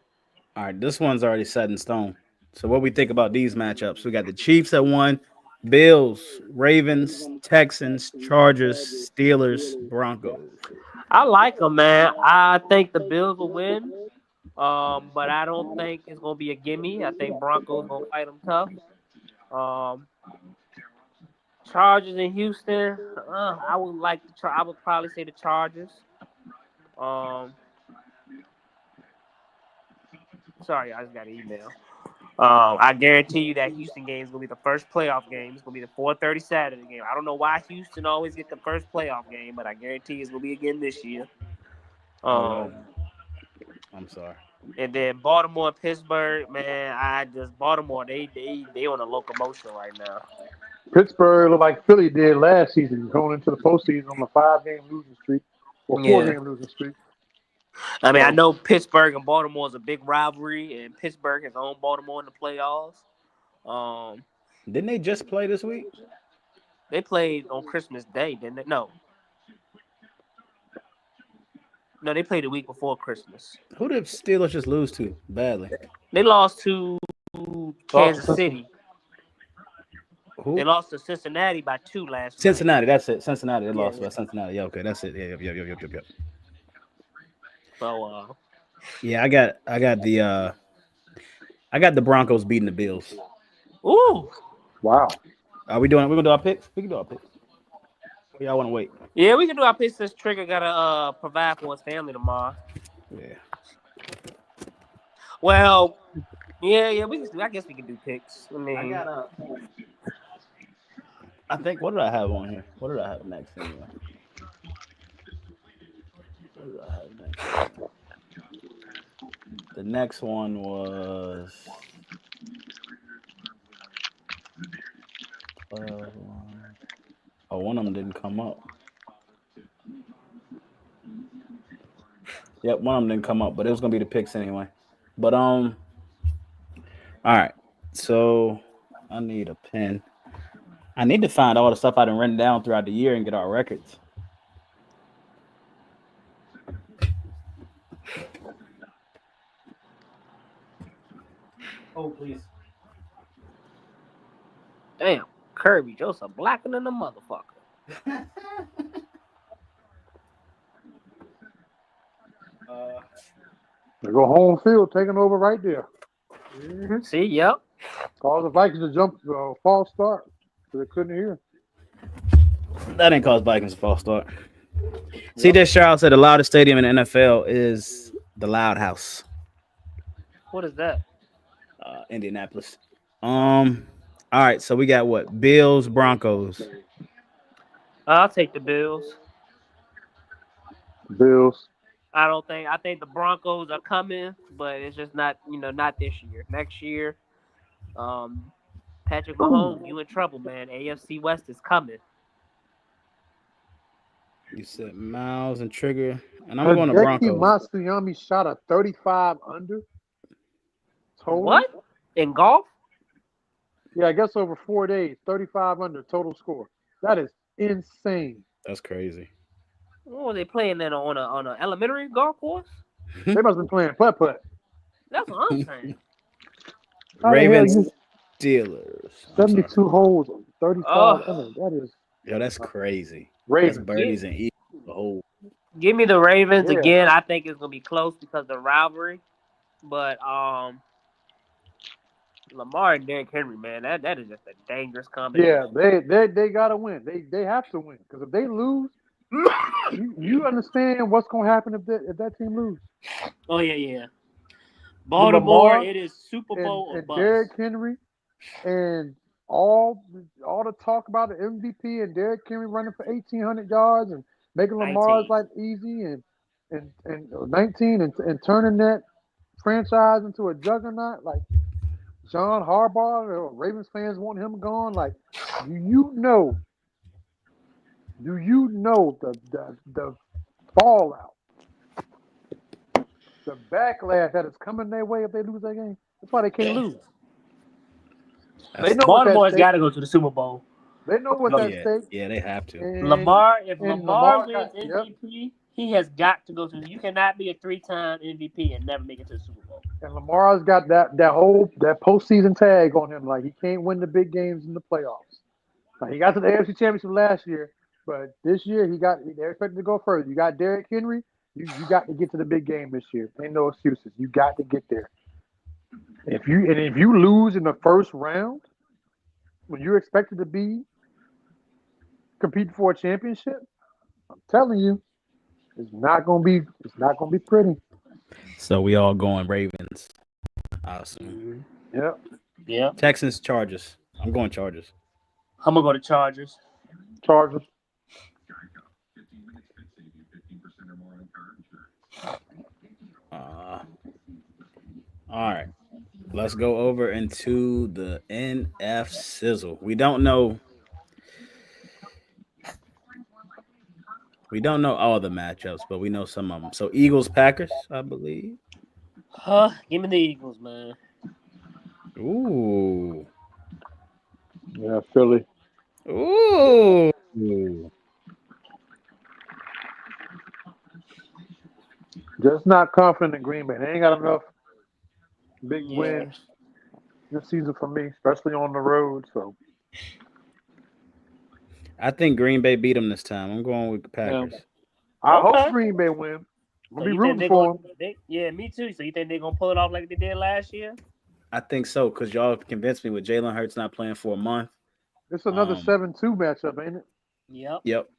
All right, this one's already set in stone. So what we think about these matchups? We got the Chiefs at 1, Bills, Ravens, Texans, Chargers, Steelers, Broncos. I like them, man. I think the Bills will win, but I don't think it's gonna be a gimme. I think Broncos gonna fight them tough. Chargers in Houston. I would probably say the Chargers. Sorry, I just got an email. I guarantee you that Houston game is gonna be the first playoff game. It's gonna be the 4:30 Saturday game. I don't know why Houston always get the first playoff game, but I guarantee it's gonna be again this year. I'm sorry. And then Baltimore and Pittsburgh, man, Baltimore, they on a locomotion right now. Pittsburgh looked like Philly did last season, going into the postseason on a 5-game losing streak or 4-game losing streak. I mean, I know Pittsburgh and Baltimore is a big rivalry, and Pittsburgh has owned Baltimore in the playoffs. Didn't they just play this week? They played on Christmas Day, didn't they? No, they played the week before Christmas. Who did Steelers just lose to badly? They lost to Kansas City. Who? They lost to Cincinnati by 2 last Cincinnati, night. that's it. Cincinnati, they lost Yeah. by Cincinnati. Yeah, okay, that's it. Yeah, yep. So, yeah, I got the Broncos beating the Bills. ooh, Wow. Are we doing? We're gonna do our picks. We can do our picks. Or y'all want to wait? yeah, we can do our picks since Trigga gotta provide for his family tomorrow. Yeah. Well, yeah, we can. I guess we can do picks. I mean, I think. What did I have on here? What did I have next? Anyway. What did I have next? The next one was. One of them didn't come up. Yep, one of them didn't come up, but it was gonna be the picks anyway. But all right. So I need a pen. I need to find all the stuff I done written down throughout the year and get our records. Oh, please. damn, Kirby Joseph blacker than a motherfucker. They go home field, taking over right there. Mm-hmm. See, yep. Cause the Vikings to jump false start, so they couldn't hear. That ain't caused Vikings a false start. CJ Stroud said the loudest stadium in the NFL is the Loud House. What is that? Indianapolis. All right, so we got what? Bills, Broncos. I'll take the Bills. Bills. I think the Broncos are coming, but it's just not this year. Next year, Patrick Mahomes, you in trouble, man. AFC West is coming. You said Mallz and Trigga, and I'm going to Broncos. Matsuyama shot a 35 under. Total. What? In golf? Yeah, I guess over 4 days, 35 under total score. That is insane. That's crazy. Oh, they playing that on a elementary golf course? They must have been playing putt-putt. That's what I'm saying. Ravens, Steelers. 72 holes, 35 under. That is. Yo, that's crazy. Ravens. That's birdies and eagles. The whole. Give me the Ravens again. I think it's gonna be close because of the rivalry. But Lamar and Derrick Henry, man, that is just a dangerous combination. Yeah, they gotta win. They have to win because if they lose, you understand what's gonna happen if that team loses. Oh yeah. Baltimore, it is Super Bowl or bust. Derrick Henry and all the talk about the MVP and Derrick Henry running for 1,800 yards and making Lamar's life easy and 19 and turning that franchise into a juggernaut like John Harbaugh. Ravens fans want him gone. Like, do you know the fallout, the backlash that is coming their way if they lose that game? That's why they can't lose. They know Baltimore's got to go to the Super Bowl. They know what that's stake. Yeah, they have to. And Lamar wins MVP, he has got to go to. You cannot be a 3-time MVP and never make it to the Super Bowl. And Lamar's got that postseason tag on him. Like, he can't win the big games in the playoffs. Like, he got to the AFC Championship last year, but this year they're expected to go further. You got Derrick Henry. You got to get to the big game this year. Ain't no excuses. You got to get there. If you lose in the first round, when you're expected to be competing for a championship, I'm telling you, it's not gonna be pretty. So we all going Ravens. Awesome. Yeah. Texans, Chargers. I'm going Chargers. I'm gonna go to Chargers. Chargers. All right. Let's go over into the NF Sizzle. We don't know all the matchups, but we know some of them. So Eagles, Packers, I believe. Give me the Eagles, man. Ooh. Yeah, Philly. Ooh. Just not confident in Green Bay. They ain't got enough big Yeah. wins this season for me, especially on the road. So I think Green Bay beat them this time. I'm going with the Packers. I Okay. hope Green Bay win. I'm So gonna be you think rooting they're for going? them. Yeah, me too. So you think they're gonna pull it off like they did last year? I think so because y'all convinced me with Jalen Hurts not playing for a month. It's another Um, 7-2 matchup, ain't it? Yep. Yep.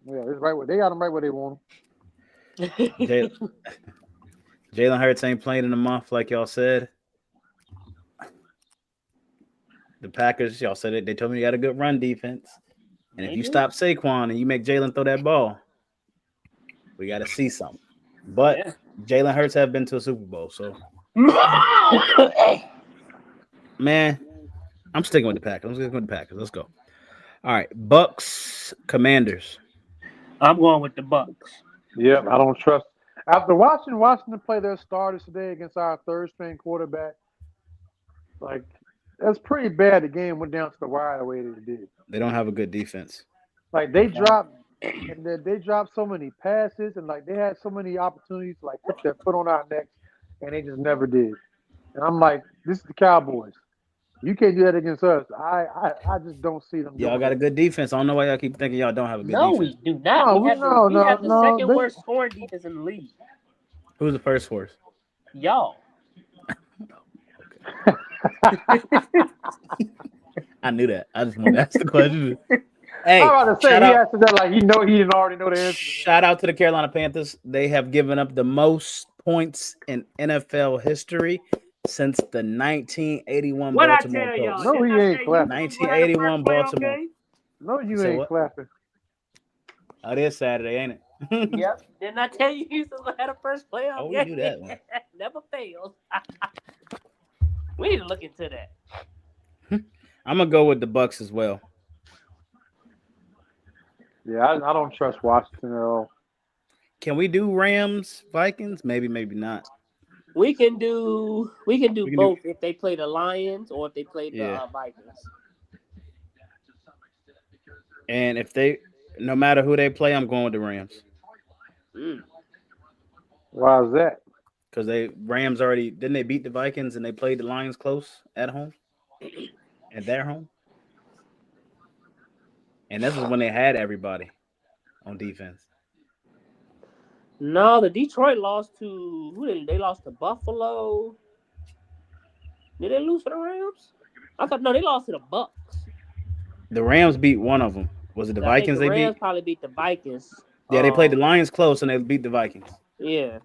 Yeah, it's right where they got them right where they want Jalen Hurts ain't playing in a month like y'all said. The Packers, y'all said it. They told me you got a good run defense. And if you stop Saquon and you make Jalen throw that ball, we got to see something. But Yeah. Jalen Hurts have been to a Super Bowl, so man, I'm sticking with the Packers. I'm sticking with the Packers. Let's go. All right, Bucks, Commanders. I'm going with the Bucks. them. Yep, I don't trust. After watching Washington play their starters today against our third string quarterback, like that's pretty bad. The game went down to the wire the way they did. They don't have a good defense. Like they dropped, and then they dropped so many passes, and like they had so many opportunities to like put their foot on our necks, and they just never did. And I'm like, this is the Cowboys. You can't do that against us. I just don't see them. Y'all doing got a it. good defense. I don't know why y'all keep thinking y'all don't have a good No, defense. we do not. No, we have no, we have the no, second they- worst scoring defense in the league. Who's the first force? Y'all. I knew that. I just wanted to ask the question. Hey, I'm about to say shout he out, answered that like he didn't already know the answer. shout out to the Carolina Panthers. They have given up the most points in NFL history since the 1981 What I Baltimore tell Colts. y'all? No, Didn't he I ain't say clapping. Houston was gonna have the 1981 first playoff Baltimore. game? No, you Say ain't what? clapping. Oh, it is Saturday, ain't it? Yep. Didn't I tell you Houston was gonna have the first playoff Oh, we game? knew that one. Never fails. We need to look into that. I'm gonna go with the Bucks as well. Yeah, I don't trust Washington at all. Can we do Rams, Vikings? Maybe, maybe not. We can do can do- both if they play the Lions or if they play the Yeah. Vikings. And if they, no matter who they play, I'm going with the Rams Mm. Why is that? because Rams already didn't they beat the Vikings and they played the Lions close at home, at their home, and this is when they had everybody on defense. No, the Detroit lost to who? They lost to Buffalo. Did they lose for the Rams? I thought no, they lost to the Bucks. The Rams beat one of them. Was it the I think Vikings the they Rams beat? probably beat the Vikings. Yeah, they played the Lions close and they beat the Vikings. Yeah.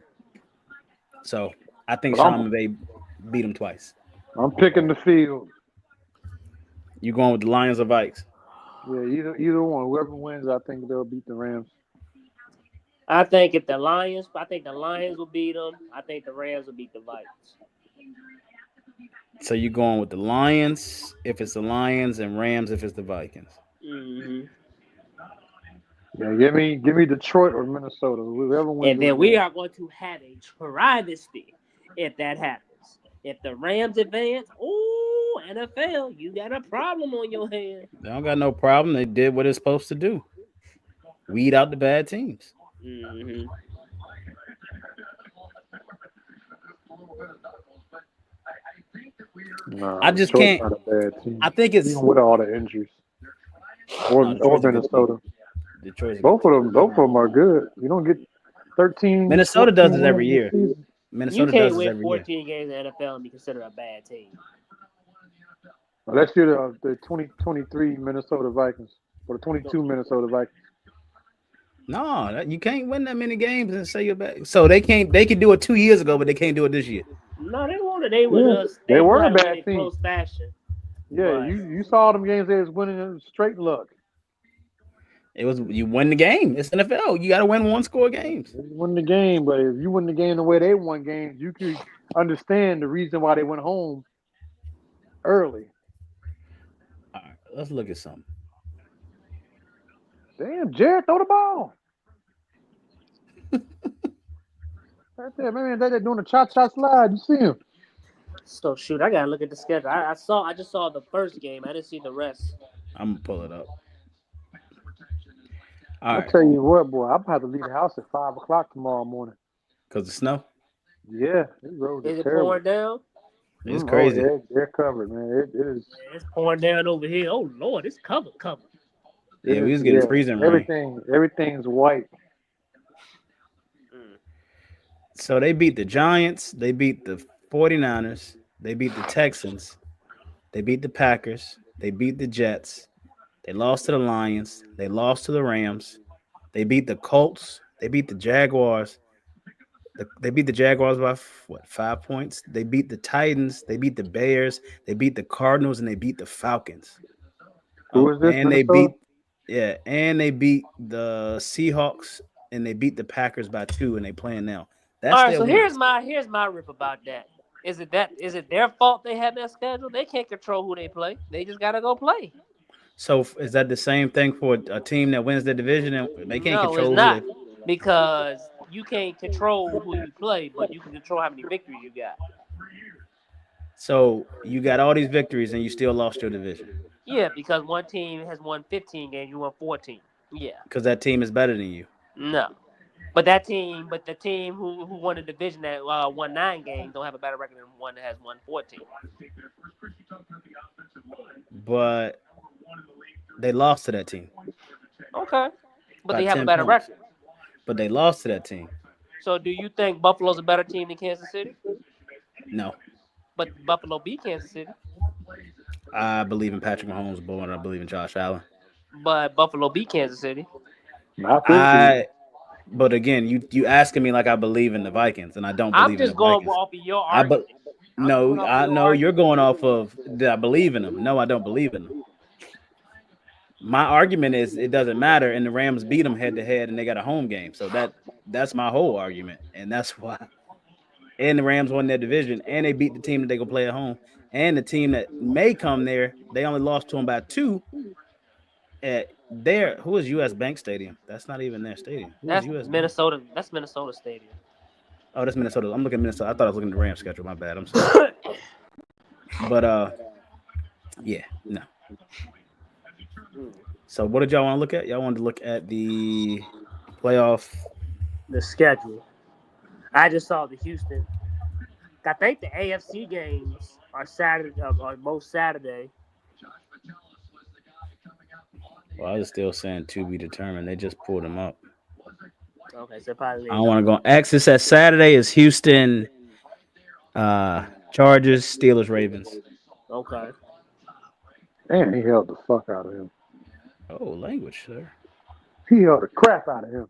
So I think But Sean McVay beat them twice. I'm picking the field. You going with the Lions or Vikes? Yeah, either one. Whoever wins, I think they'll beat the Rams. I think the Lions will beat them. I think the Rams will beat the Vikings. So you going with the Lions if it's the Lions and Rams if it's the Vikings? Mm-hmm. Yeah, give me Detroit or Minnesota. Whoever wins. And then we are going to have a travesty if that happens. If the Rams advance, ooh, NFL, you got a problem on your hands. They don't got no problem. They did what it's supposed to do. Weed out the bad teams. Mm-hmm. Nah, I just Detroit's can't- not a bad team. I think it's Even with all the injuries. Or Detroit's a good Minnesota. Detroit's a Both good of them are good. You don't get 13. Minnesota does 14 it every wins year. this season. team. You Minnesota can't does this win every year. 14 games in the NFL and be considered a bad team. Let's do the 2023 Minnesota Vikings or the 22 Minnesota Vikings. No, you can't win that many games and say you're bad. So they can't. They could do it 2 years ago, but they can't do it this year. No, they won it. They were Yeah, just they were a had to bad win in team. close fashion. Yeah, But- you saw them games they was winning in straight luck. It was you win the game. It's NFL. You got to win one score games. They won the game, but if you win the game the way they won games, you could understand the reason why they went home early. All right, let's look at something. Damn, Jared, throw the ball. Right there, man. They're doing a cha-cha slide. You see him? So shoot, I gotta look at the schedule. I just saw the first game. I didn't see the rest. I'm gonna pull it up. All I right, tell you what, boy, I'm about to leave the house at 5 o'clock tomorrow morning. because the snow Yeah, these roads Is are it terrible. pouring down? is Oh crazy. yeah, they're covered, man. It is. It's pouring down over here. Oh Lord, it's covered. It Yeah, we is. was getting Yeah, freezing rain. everything's white. Mm. So they beat the Giants, they beat the 49ers, they beat the Texans, they beat the Packers, they beat the Jets, they lost to the Lions, they lost to the Rams, they beat the Colts, they beat the Jaguars. They beat the Jaguars by what, 5 points? They beat the Titans, they beat the Bears, they beat the Cardinals, and they beat the Falcons. Who Oh, is this? and they Minnesota. beat and they beat the Seahawks and they beat the Packers by 2 and they playing now. All That's right, their so win. here's my rip about that. Is it their fault they have that schedule? They can't control who they play. They just gotta go play. So is that the same thing for a team that wins the division and they can't No, it's control who not they? because you can't control who you play, but you can control how many victories you got. So you got all these victories and you still lost your division Yeah, because one team has won 15 games, you won 14. Yeah, because that team is better than you. no, but the team who won the division that won 9 games don't have a better record than one that has won 14. But they lost to that team Okay, but by they have a 10 better points. record. But they lost to that team. So, do you think Buffalo's a better team than Kansas City? No. But Buffalo beat Kansas City. I believe in Patrick Mahomes more than I believe in Josh Allen. But Buffalo beat Kansas City. Not this season. But again, you asking me like I believe in the Vikings, and I don't I'm believe in the just going Vikings. off of your I but argument. I'm no, going off of I your know you're argument. going off of that I believe in them. No, I don't believe in them. My argument is it doesn't matter, and the Rams beat them head to head, and they got a home game. So that's my whole argument, and that's why. And the Rams won their division, and they beat the team that they gonna play at home, and the team that may come there, they only lost to them by 2 at their who is U.S. Bank Stadium. That's not even their stadium. Who is That's U.S. Bank? Minnesota. That's Minnesota Stadium. Oh, that's Minnesota. I'm looking at Minnesota. I thought I was looking at the Rams schedule. My bad. I'm sorry. But yeah, no. So what did y'all want to look at? Y'all wanted to look at the playoff. The schedule. I just saw the Houston. I think the AFC games are Saturday, are most Saturday. Well, I was still saying to be determined. They just pulled them up. Okay, so probably. I don't want to go. Access at Saturday is Houston, Chargers, Steelers, Ravens. Okay. Man, he held the fuck out of him. Oh, language, sir. He held the crap out of him.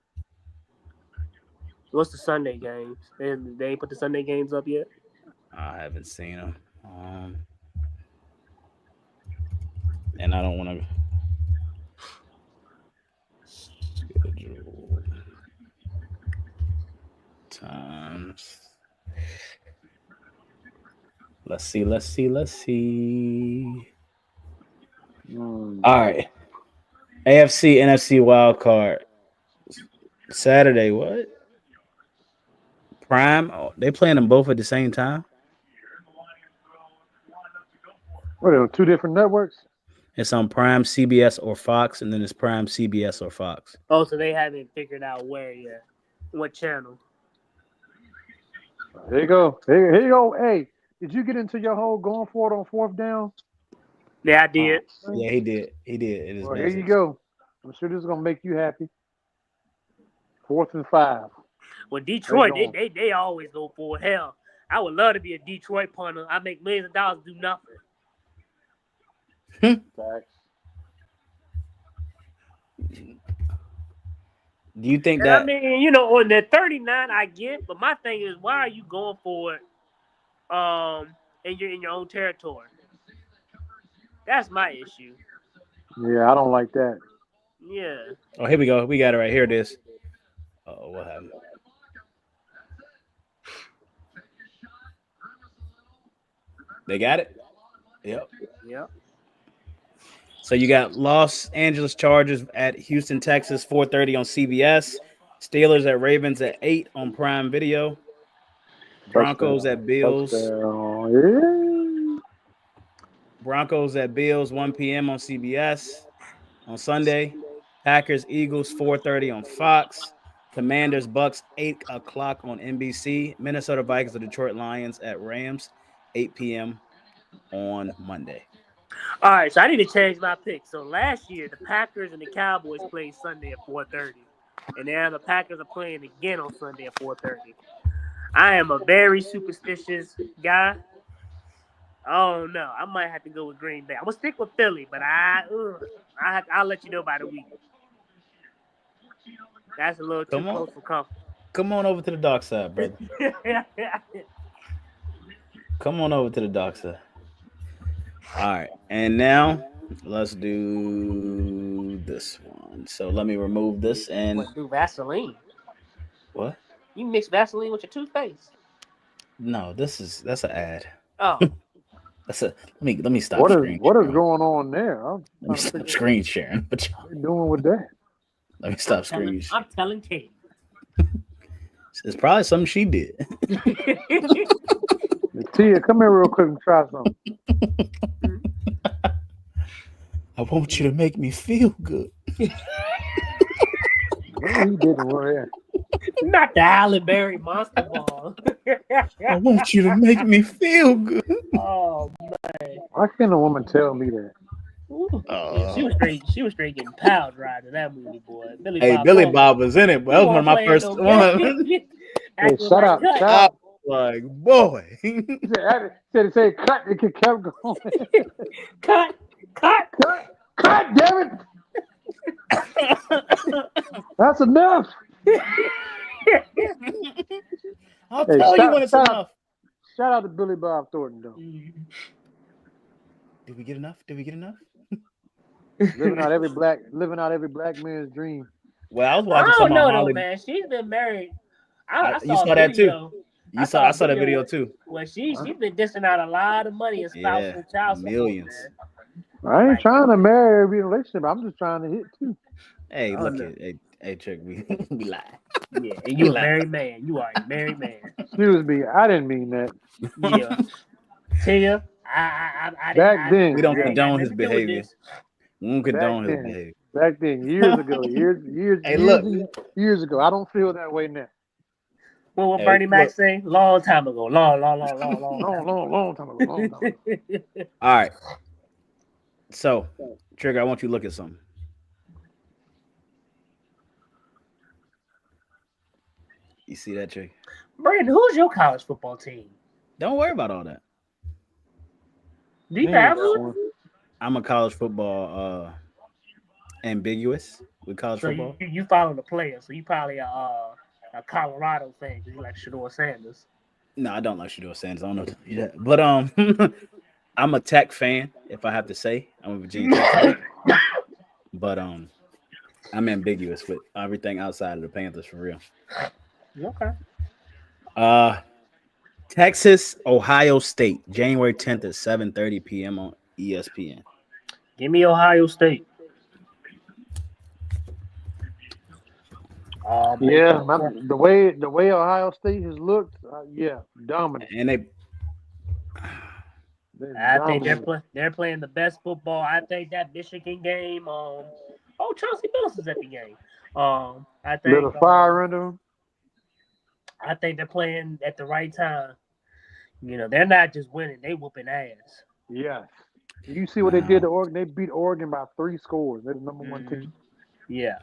What's the Sunday games? They ain't put the Sunday games up yet. I haven't seen them, and I don't want to schedule times. Let's see. All right. AFC, NFC wild card. Saturday, what? Prime. Oh, they playing them both at the same time? What are they, 2 different networks? It's on Prime, CBS, or Fox, and then it's Prime, CBS, or Fox. Oh, so they haven't figured out where yet. What channel? Here you go. Here you go. Hey, did you get into your whole going for it on 4th down? Yeah, I did. Yeah, he did. Well, here you go. I'm sure this is gonna make you happy. 4th and 5. Well, Detroit, they always go for it. Hell, I would love to be a Detroit punter. I make millions of dollars to do nothing. Facts. Do you think And that? I mean, you know, on that 39, I get, but my thing is, why are you going for it? In your own territory. That's my issue. Yeah, I don't like that. Yeah. Oh, here we go. We got it right here. It is. Oh, what happened? They got it. Yep. So you got Los Angeles Chargers at Houston, Texas, 4:30 on CBS. Steelers at Ravens at 8 on Prime Video. Broncos at Bills. Touchdown. Yeah. Broncos at Bills 1 p.m. on CBS. On Sunday, Packers Eagles 4:30 on Fox. Commanders Bucks 8 o'clock on NBC. Minnesota Vikings or Detroit Lions at Rams 8 p.m. on Monday. All right, so I need to change my pick. So last year, the Packers and the Cowboys played Sunday at 4:30, and now the Packers are playing again on Sunday at 4:30. I am a very superstitious guy. Oh no, I might have to go with Green Bay. I'm gonna stick with Philly, but I'll let you know by the week. That's a little too close for comfort. Come on over to the dark side, brother. Come on over to the dark side. All right, and now let's do this one. So let me remove this and What, do Vaseline? What? You mix Vaseline with your toothpaste? No, that's an ad. Oh. Let me stop. What is screen going sharing. on there? Let me stop screen sharing. What you doing with that? Let me stop screen sharing. I'm telling Kate. It's probably something she did. Tia, come here real quick and try something. I want you to make me feel good. What he did over Not the Halle Berry monster ball. I want you to make me feel good. Oh man! Why can't a woman tell me that? She was straight getting power drive in that movie, boy. Billy Bob was in it, but that was one of my first one. Hey, shut up. Like, boy. Said cut, it kept going. cut, damn it. That's enough. I'll tell you when it's enough. Shout out to Billy Bob Thornton, though. Did we get enough? living out every black man's dream. Well, I was watching. I don't know though, man. She's been married. I saw that too. I saw that video too. Well, she's been dishing out a lot of money in spousal and child support, millions. Man. I ain't trying to marry every relationship. I'm just trying to hit too. Hey, look at hey, Chuck, we lie. Yeah, and you a married man. You are a married man. Excuse me, I didn't mean that. Yeah, Tia, I back then we don't condone his behavior. We don't condone his behavior. Back then, years ago, years ago. I don't feel that way now. Well, what Bernie Mac say? Long time ago. Long time ago. All right. So, Trigga, I want you to look at something. You see that, Trigga? Brandon, who's your college football team? Don't worry about all that. Do you have one? I'm a college football ambiguous with college football. You follow the players, so you probably a Colorado fan because you like Shador Sanders. No, I don't like Shador Sanders. I don't know to do that. But I'm a Tech fan, if I have to say. I'm a Virginia Tech fan. But I'm ambiguous with everything outside of the Panthers for real. Okay. Texas, Ohio State, January 10th at 7:30 p.m. on ESPN. Give me Ohio State. The way Ohio State has looked, dominant. And I think they're playing the best football. I think that Michigan game. Chauncey Billups is at the game. I think little fire under them. I think they're playing at the right time. You know, they're not just winning; they whooping ass. Yeah. You see what they did to Oregon? They beat Oregon by 3 scores. They're the number one team. Yeah.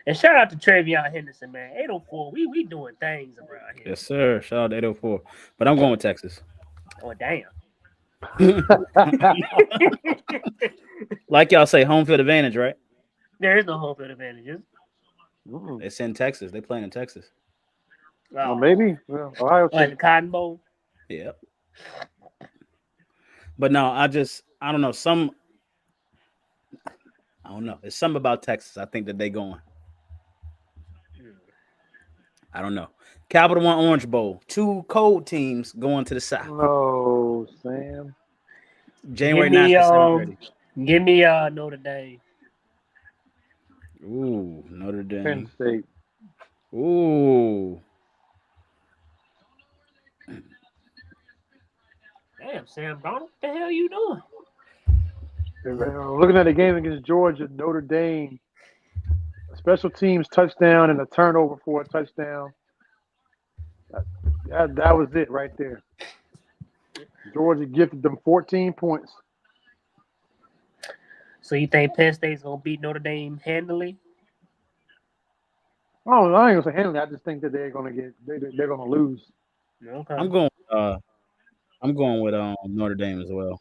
And shout out to Travion Henderson, man. 804, we doing things around here. Yes, sir. Shout out to 804. But I'm going with Texas. Oh, damn. Like y'all say, home field advantage, right? There is no home field advantages. It's in Texas. They playing in Texas. Well, maybe. Well, Ohio State. Like the Cotton Bowl. Yep. But no, I don't know. I don't know. It's something about Texas. I think that they going. I don't know. Capital One Orange Bowl. 2 cold teams going to the South. Oh, Sam. January 9th. Give me Notre Dame. Ooh, Notre Dame. Penn State. Ooh. Damn, Sam Donald, what the hell you doing? Looking at the game against Georgia, Notre Dame, special teams touchdown and a turnover for a touchdown. That was it right there. Georgia gifted them 14 points. So you think Penn State's gonna beat Notre Dame handily? Oh, I ain't gonna say handily. I just think that they're gonna lose. Okay. I'm going with Notre Dame as well.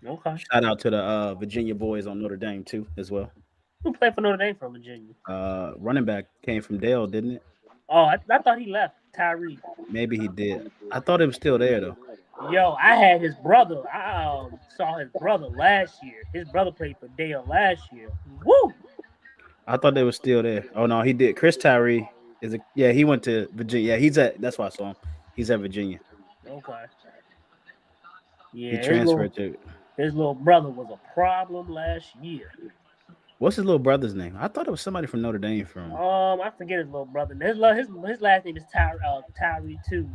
Okay. Shout out to the Virginia boys on Notre Dame too as well. Who played for Notre Dame from Virginia? Running back came from Dale, didn't it? Oh, I thought he left. Tyree. Maybe he did. I thought it was still there though. Yo, I had his brother. I saw his brother last year. His brother played for Dale last year. Woo! I thought they were still there. Oh no, he did. Chris Tyree he went to Virginia. Yeah, that's why I saw him. He's at Virginia. Okay. Yeah, He transferred to. His little brother was a problem last year. What's his little brother's name? I thought it was somebody from Notre Dame from. I forget his little brother. His last name is Tyree too.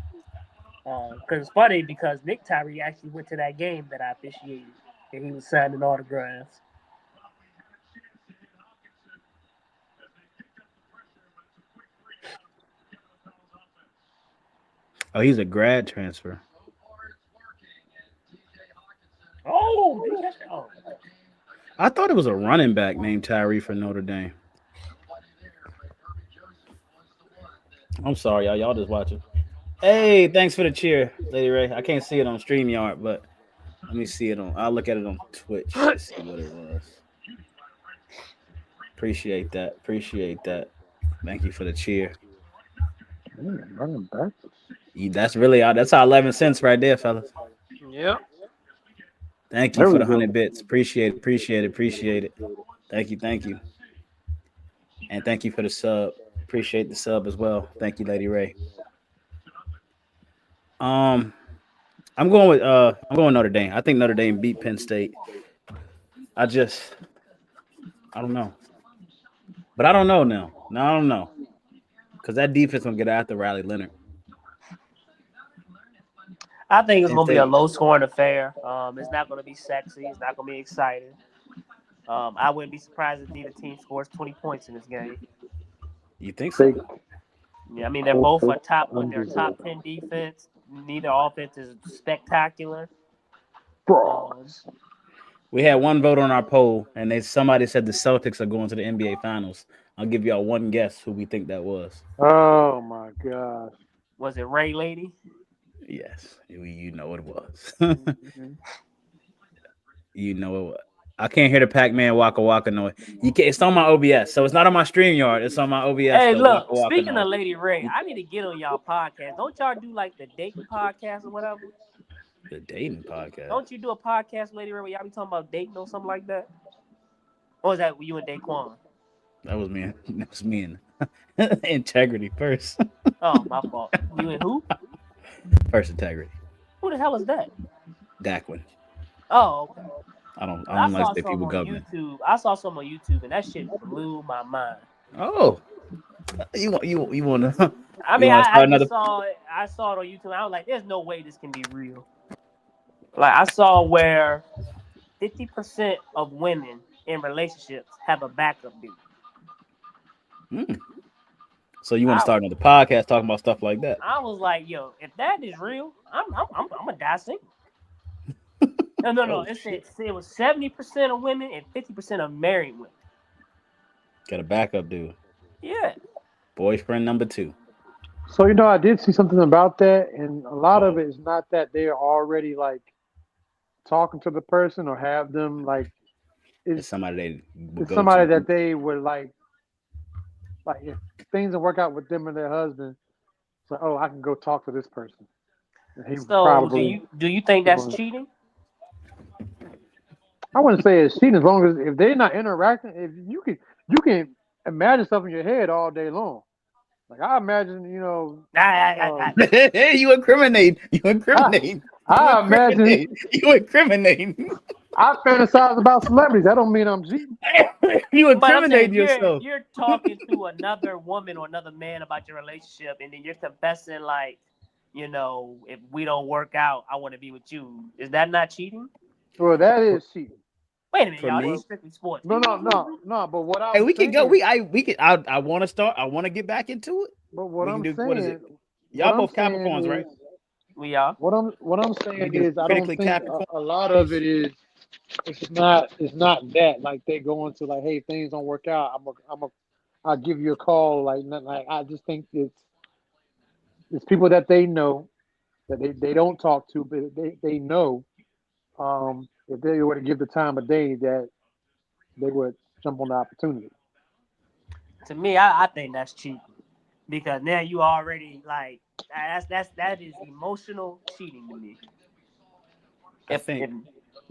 Because it's funny because Nick Tyree actually went to that game that I officiated and he was signing autographs. Oh, he's a grad transfer. Oh. I thought it was a running back named Tyree for Notre Dame. I'm sorry, y'all. Y'all just watching. Hey, thanks for the cheer, Lady Ray. I can't see it on StreamYard, but let me see it I'll look at it on Twitch to see what it was. Appreciate that. Thank you for the cheer. Running back. That's our 11 cents right there, fellas. Yep. Thank you for the 100 bits. Appreciate it. Thank you. And thank you for the sub. Appreciate the sub as well. Thank you, Lady Ray. I'm going Notre Dame. I think Notre Dame beat Penn State. I don't know. But I don't know now. No, I don't know. Because that defense gonna get after Riley Leonard. I think it's going to be a low-scoring affair. It's not going to be sexy. It's not going to be exciting. I wouldn't be surprised if neither team scores 20 points in this game. You think so? Yeah, I mean, they're both a top 10 defense. Neither offense is spectacular. We had one vote on our poll, and somebody said the Celtics are going to the NBA Finals. I'll give y'all one guess who we think that was. Oh, my gosh. Was it Ray Lady? Yes, you know it was. You know it was. I can't hear the Pac-Man Waka Waka noise. It's on my OBS, so it's not on my StreamYard. It's on my OBS. Hey, look, Waka speaking noise. of Lady Ray, I need to get on y'all podcast. Don't y'all do like the dating podcast or whatever? The dating podcast. Don't you do a podcast, Lady Ray, where y'all be talking about dating or something like that? Or is that you and Daquan? That was me. That was me and Integrity first. Oh, my fault. You and who? First Integrity. Who the hell is that? Daquin. Oh, okay. I don't like the people government. I saw some on YouTube and that shit blew my mind. Oh, you want to? I mean, I saw it. I saw it on YouTube. I was like, "There's no way this can be real." Like I saw where 50% of women in relationships have a backup dude. So you want to start another podcast talking about stuff like that? I was like, "Yo, if that is real, I'm gonna die single." No. It was 70% of women and 50% of married women. Got a backup dude. Yeah. Boyfriend number 2. So I did see something about that, and a lot of it is not that they are already like talking to the person or have them like. It's somebody that they would like if things don't work out with them and their husband. It's like, oh, I can go talk to this person. So do you think that's cheating? I wouldn't say it's cheating as long as if they're not interacting. If you can imagine stuff in your head all day long. Like I imagine, Hey, you incriminate. I imagine you incriminate. I fantasize about celebrities. That don't mean I'm cheating. You incriminate yourself. You're talking to another woman or another man about your relationship, and then you're confessing like, if we don't work out, I want to be with you. Is that not cheating? Well, that is cheating. Wait a minute, For y'all. me? This is strictly sports. No. But what I'm Hey, we saying, can go. I want to start. I want to get back into it. but what We can I'm do. saying, What is it? what Y'all I'm both saying Capricorns, right? is, We are. what I'm We saying do is, I don't critically think Capricorn. a lot of it is. It's not that like they go into like, hey, if things don't work out, I'll give you a call. Like I just think it's people that they know that they don't talk to, but they know if they were to give the time of day that they would jump on the opportunity. To me, I think that's cheap because now you already like that is emotional cheating to me. I think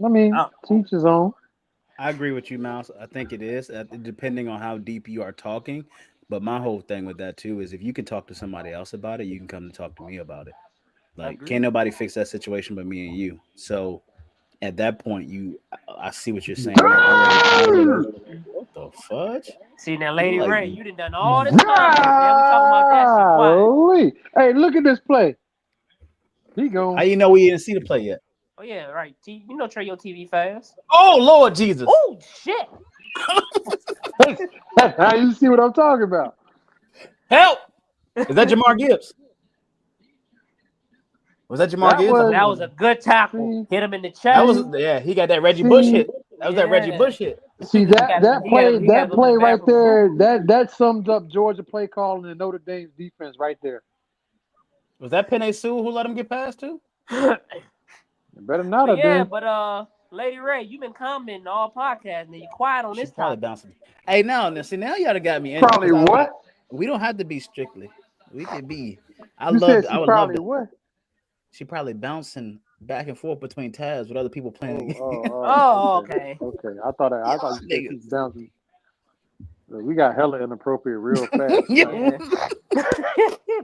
I mean, uh, teach his own. I agree with you, Mouse. I think it is, depending on how deep you are talking. But my whole thing with that too is if you can talk to somebody else about it, you can come to talk to me about it. Like, agree. can't nobody fix that situation but me and you. So at that point, I see what you're saying. You're already out of the. What the fudge? See now, You Lady like Ray, you done all this comment. Now we talking about that shit. Quiet. Golly. Hey, look at this play. He how gone. you know we didn't see the play yet? Oh yeah, right. You know, trade your TV fast. Oh Lord Jesus! Oh shit! Now you see what I'm talking about. Help! Is that Jamar Gibbs? Was that Jamar That Gibbs? was That was a good tackle. see, Hit him in the chest. That was He got that Reggie Bush see, hit. That was that Reggie Yeah. Bush hit. see He that got- that he play got- he that got play the right bathroom. there. That sums up Georgia play calling and Notre Dame's defense right there. Was that Penei Sewell who let him get past too? It better not But have yeah, been. but Lady Ray, you've been commenting all podcast, and you quiet on She this probably topic. bouncing. Hey, now y'all done got me. Probably what? We don't have to be strictly. We could be. You said I she would love probably that. what? She probably bouncing back and forth between tabs with other people playing the game. Oh, okay. Okay. I thought you said Niggas. she's bouncing. We got hella inappropriate real fast. Yeah.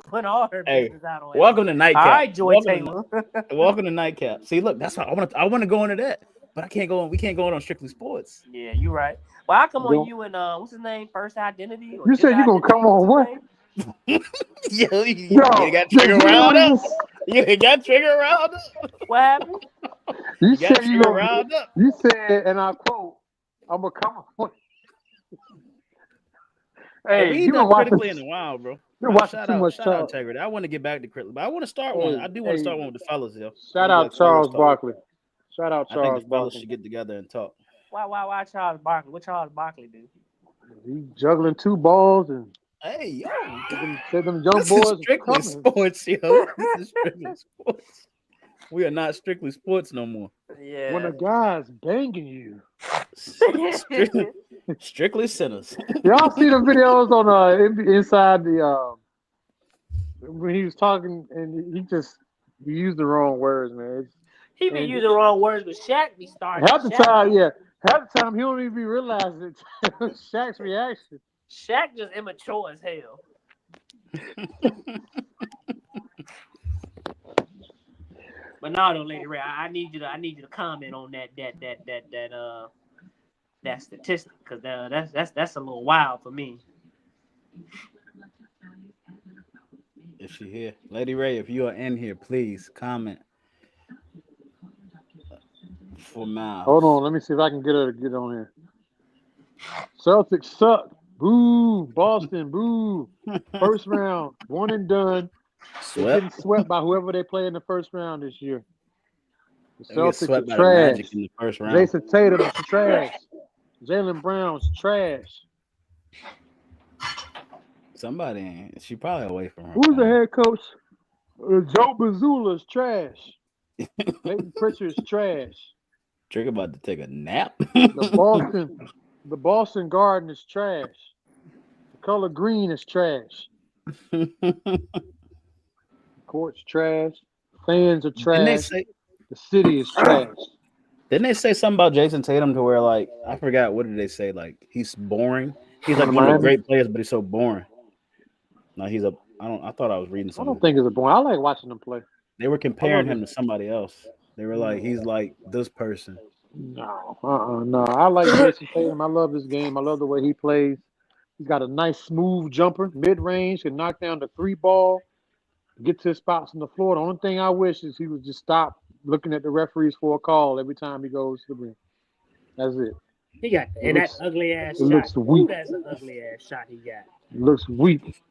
Put all her Hey, business out on welcome to Nightcap. All right, Joy welcome Taylor. welcome to Nightcap. See, look, that's why I want to go into that, but I can't go on. We can't go on Strictly Sports. Yeah, you right. Well, I come Go- on you and what's his name? First Identity. Or You said Just you gonna Identity? come on What's what? his name? Yo, you Yo, got Trigga you riled know up. You got Trigga riled up. What happened? You got said you Trigga gonna. riled up. You said, and I quote, "I'm gonna come on." Hey, We you ain't been done watching? critically in a while, bro. You're watching Shout too much out Charles. Integrity. I want to get back to critically, but I want to start one. I do want to start one with the fellas, yo. Shout Maybe out like 4 years Charles talk. Barkley. Shout out I think Charles the fellas Barkley. should get together and talk. Why Charles Barkley? What Charles Barkley do? He juggling 2 balls and Hey, yo, said them young this boys is are strictly coming. sports, yo. This is strictly sports. We are not strictly sports no more. Yeah. When a guy's banging you. Strictly sinners. Y'all see the videos on inside the when he was talking and he used the wrong words, man. He be And- using the wrong words, but Shaq be starting. Half the time he don't even be realizing it. Shaq's reaction. Shaq just immature as hell. But no, though, Lady Ray, I need you to comment on that statistic because that's a little wild for me. Is she here? Lady Ray, if you are in here, please comment for Mallz. Hold on, let me see if I can get her to get on here. Celtics suck. Boo. Boston. Boo. First round. One and done. They're Swept. getting swept by whoever they play in the first round this year. The They get Celtics swept are by the trash. Magic in the first round. Jason Tatum's trash. Jalen Brown's trash. Somebody ain't. She probably away from her. Who's the head coach? Joe Mazzulla's trash. Peyton Pritchard's trash. Trigga about to take a nap. The Boston Garden is trash. The color green is trash. Court's trash. Fans are trash. The city is trash. Didn't they say something about Jason Tatum to where, like, I forgot, what did they say? Like, he's boring. He's like one of the great players, but he's so boring. No, I thought I was reading I something. don't think it's a point. I like watching them play. They were comparing him to somebody else. They were like, he's like this person. No. I like Jason Tatum. I love his game. I love the way he plays. He's got a nice, smooth jumper, mid-range, can knock down the 3 ball, get to his spots on the floor. The only thing I wish is he would just stop looking at the referees for a call every time he goes to the rim. That's it. He got and that ugly ass it shot. looks Ooh, weak. that's an ugly ass shot he got. It looks weak.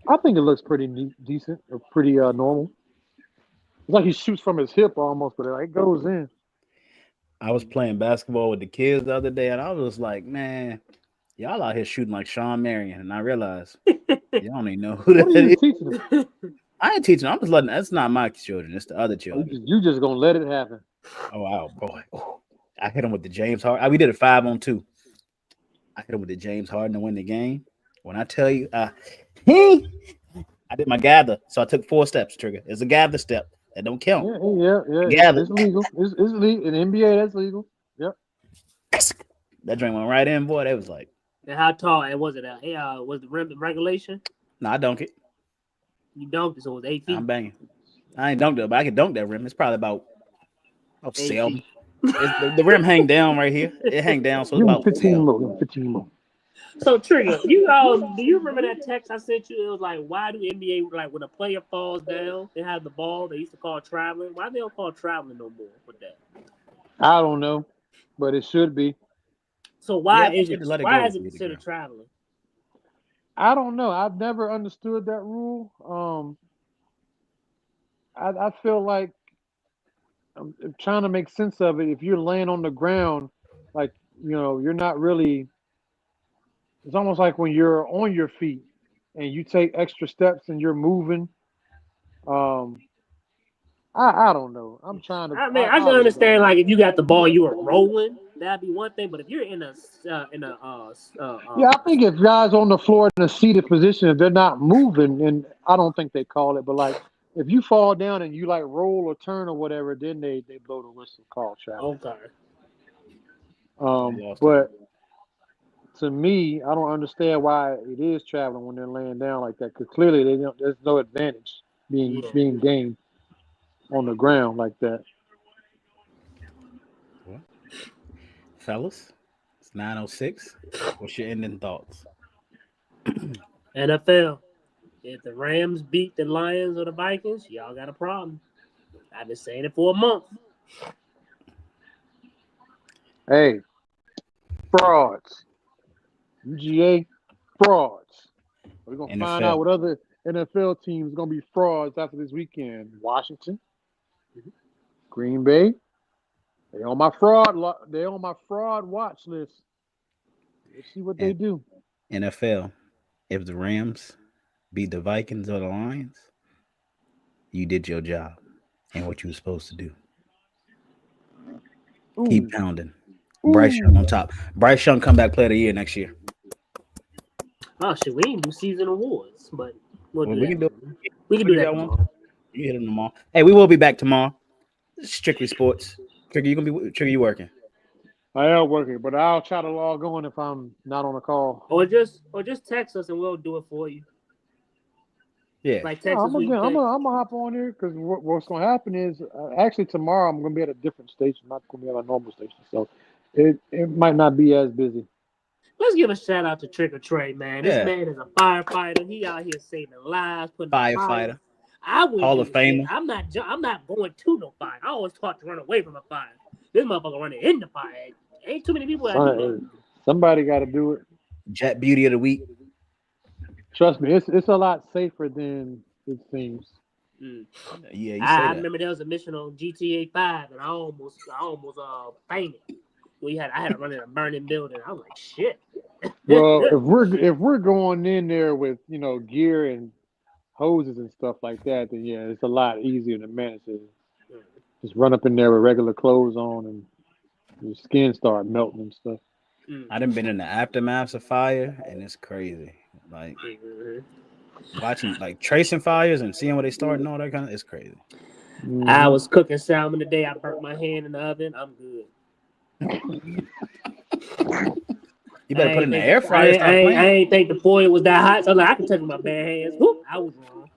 I think it looks pretty decent or pretty normal. It's like he shoots from his hip almost, but it goes in. I was playing basketball with the kids the other day, and I was like, man, y'all out here shooting like Sean Marion. And I realized y'all don't even know who that What are you is. teaching them? I ain't teaching. I'm just letting. That's not my children. It's the other children. You just gonna let it happen. Oh wow, boy! Oh, I hit him with the James Harden. We did a 5-on-2. I hit him with the James Harden to win the game. When I tell you, I did my gather, so I took 4 steps. Trigger. It's a gather step that don't count. Yeah. Gather. It's legal. It's legal in the NBA. That's legal. Yep. That drink went right in, boy. That was like. And how tall? And was it? Was the rim regulation? No, I dunk it. You dunked it, so it was 8 feet. I'm banging. I ain't dunked it, but I can dunk that rim. It's probably about 7. The rim hang down right here. It hang down, so it's about 15 more. 15 more. So Trigga, do you remember that text I sent you? It was like, why do NBA when a player falls down, they have the ball they used to call traveling? Why they don't call traveling no more with that? I don't know, but it should be. So why is it considered traveling? I don't know. I've never understood that rule. I feel like I'm trying to make sense of it. If you're laying on the ground, you're not really. It's almost like when you're on your feet and you take extra steps and you're moving. I don't know. I'm trying to. I can understand if you got the ball, you were rolling. That'd be one thing. But if you're in a yeah, I think if guys on the floor in a seated position, if they're not moving, and I don't think they call it, but if you fall down and you roll or turn or whatever, then they blow the whistle, call travel. Okay. But to me, I don't understand why it is traveling when they're laying down like that. Because clearly there's no advantage being gained on the ground like that. What? Fellas, it's 9:06. What's your ending thoughts? NFL. If the Rams beat the Lions or the Vikings, y'all got a problem. I've been saying it for a month. Hey, frauds. UGA, frauds. We're going to find out what other NFL teams are going to be frauds after this weekend. Washington, Green Bay. They're on my fraud watch list. Let's see what they do. NFL, if the Rams beat the Vikings or the Lions, you did your job and what you were supposed to do. Ooh. Keep pounding. Ooh. Bryce Young on top. Bryce Young comeback player of the year next year. Oh shit, we ain't do season awards, but we can do that one. You hit them tomorrow. Hey, we will be back tomorrow. Strictly sports. Trigga, you working? I am working, but I'll try to log on if I'm not on a call. Or just text us and we'll do it for you. Yeah. Like text us. I'm gonna hop on here because what's gonna happen is actually tomorrow I'm gonna be at a different station, not gonna be at a normal station, so it might not be as busy. Let's give a shout out to Trick or Trey, man. This man is a firefighter. He out here saving lives, putting firefighter. Hall of Famer. I'm not going to no fire. I always taught to run away from a fire. This motherfucker running in the fire. Ain't too many people that do that. Somebody got to do it. Jet Beauty of the Week. Trust me, it's a lot safer than it seems. Yeah, I remember there was a mission on GTA 5, and I almost fainted. I had to run in a burning building. I was like, shit. Well, if we're going in there with gear and hoses and stuff like that, then yeah, it's a lot easier to manage it. Just run up in there with regular clothes on and your skin start melting and stuff. I done been in the aftermath of fire, and it's crazy. Like watching, tracing fires and seeing where they start and all that kind of, it's crazy. Mm-hmm. I was cooking salmon today. I burnt my hand in the oven. I'm good. You better put it in the air fryer. I ain't think the foil was that hot, so I can touch my bare hands. Whoop, I was wrong.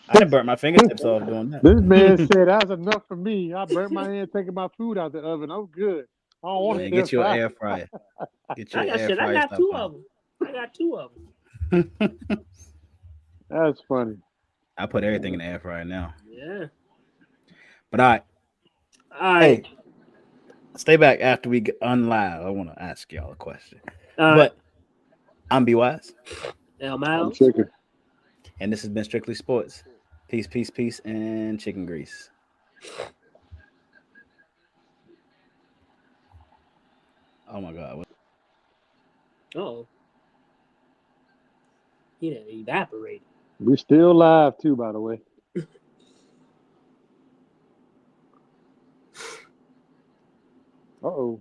I done burnt my fingertips off doing that. This man said that's enough for me. I burnt my hand taking my food out the oven. I'm good. I don't want to get your air fryer. Get your air fryer. I got two of them. That's funny. I put everything in the air fryer now. Yeah. But all right. Hey, Stay back after we get unlive. I want to ask y'all a question. All right. But I'm B Wise, I'm Mallz. Trigga. and this has been Strictly Sports. Peace, peace, peace, and chicken grease. Oh my God. Oh. He done evaporated. We're still live too, by the way. Uh-oh.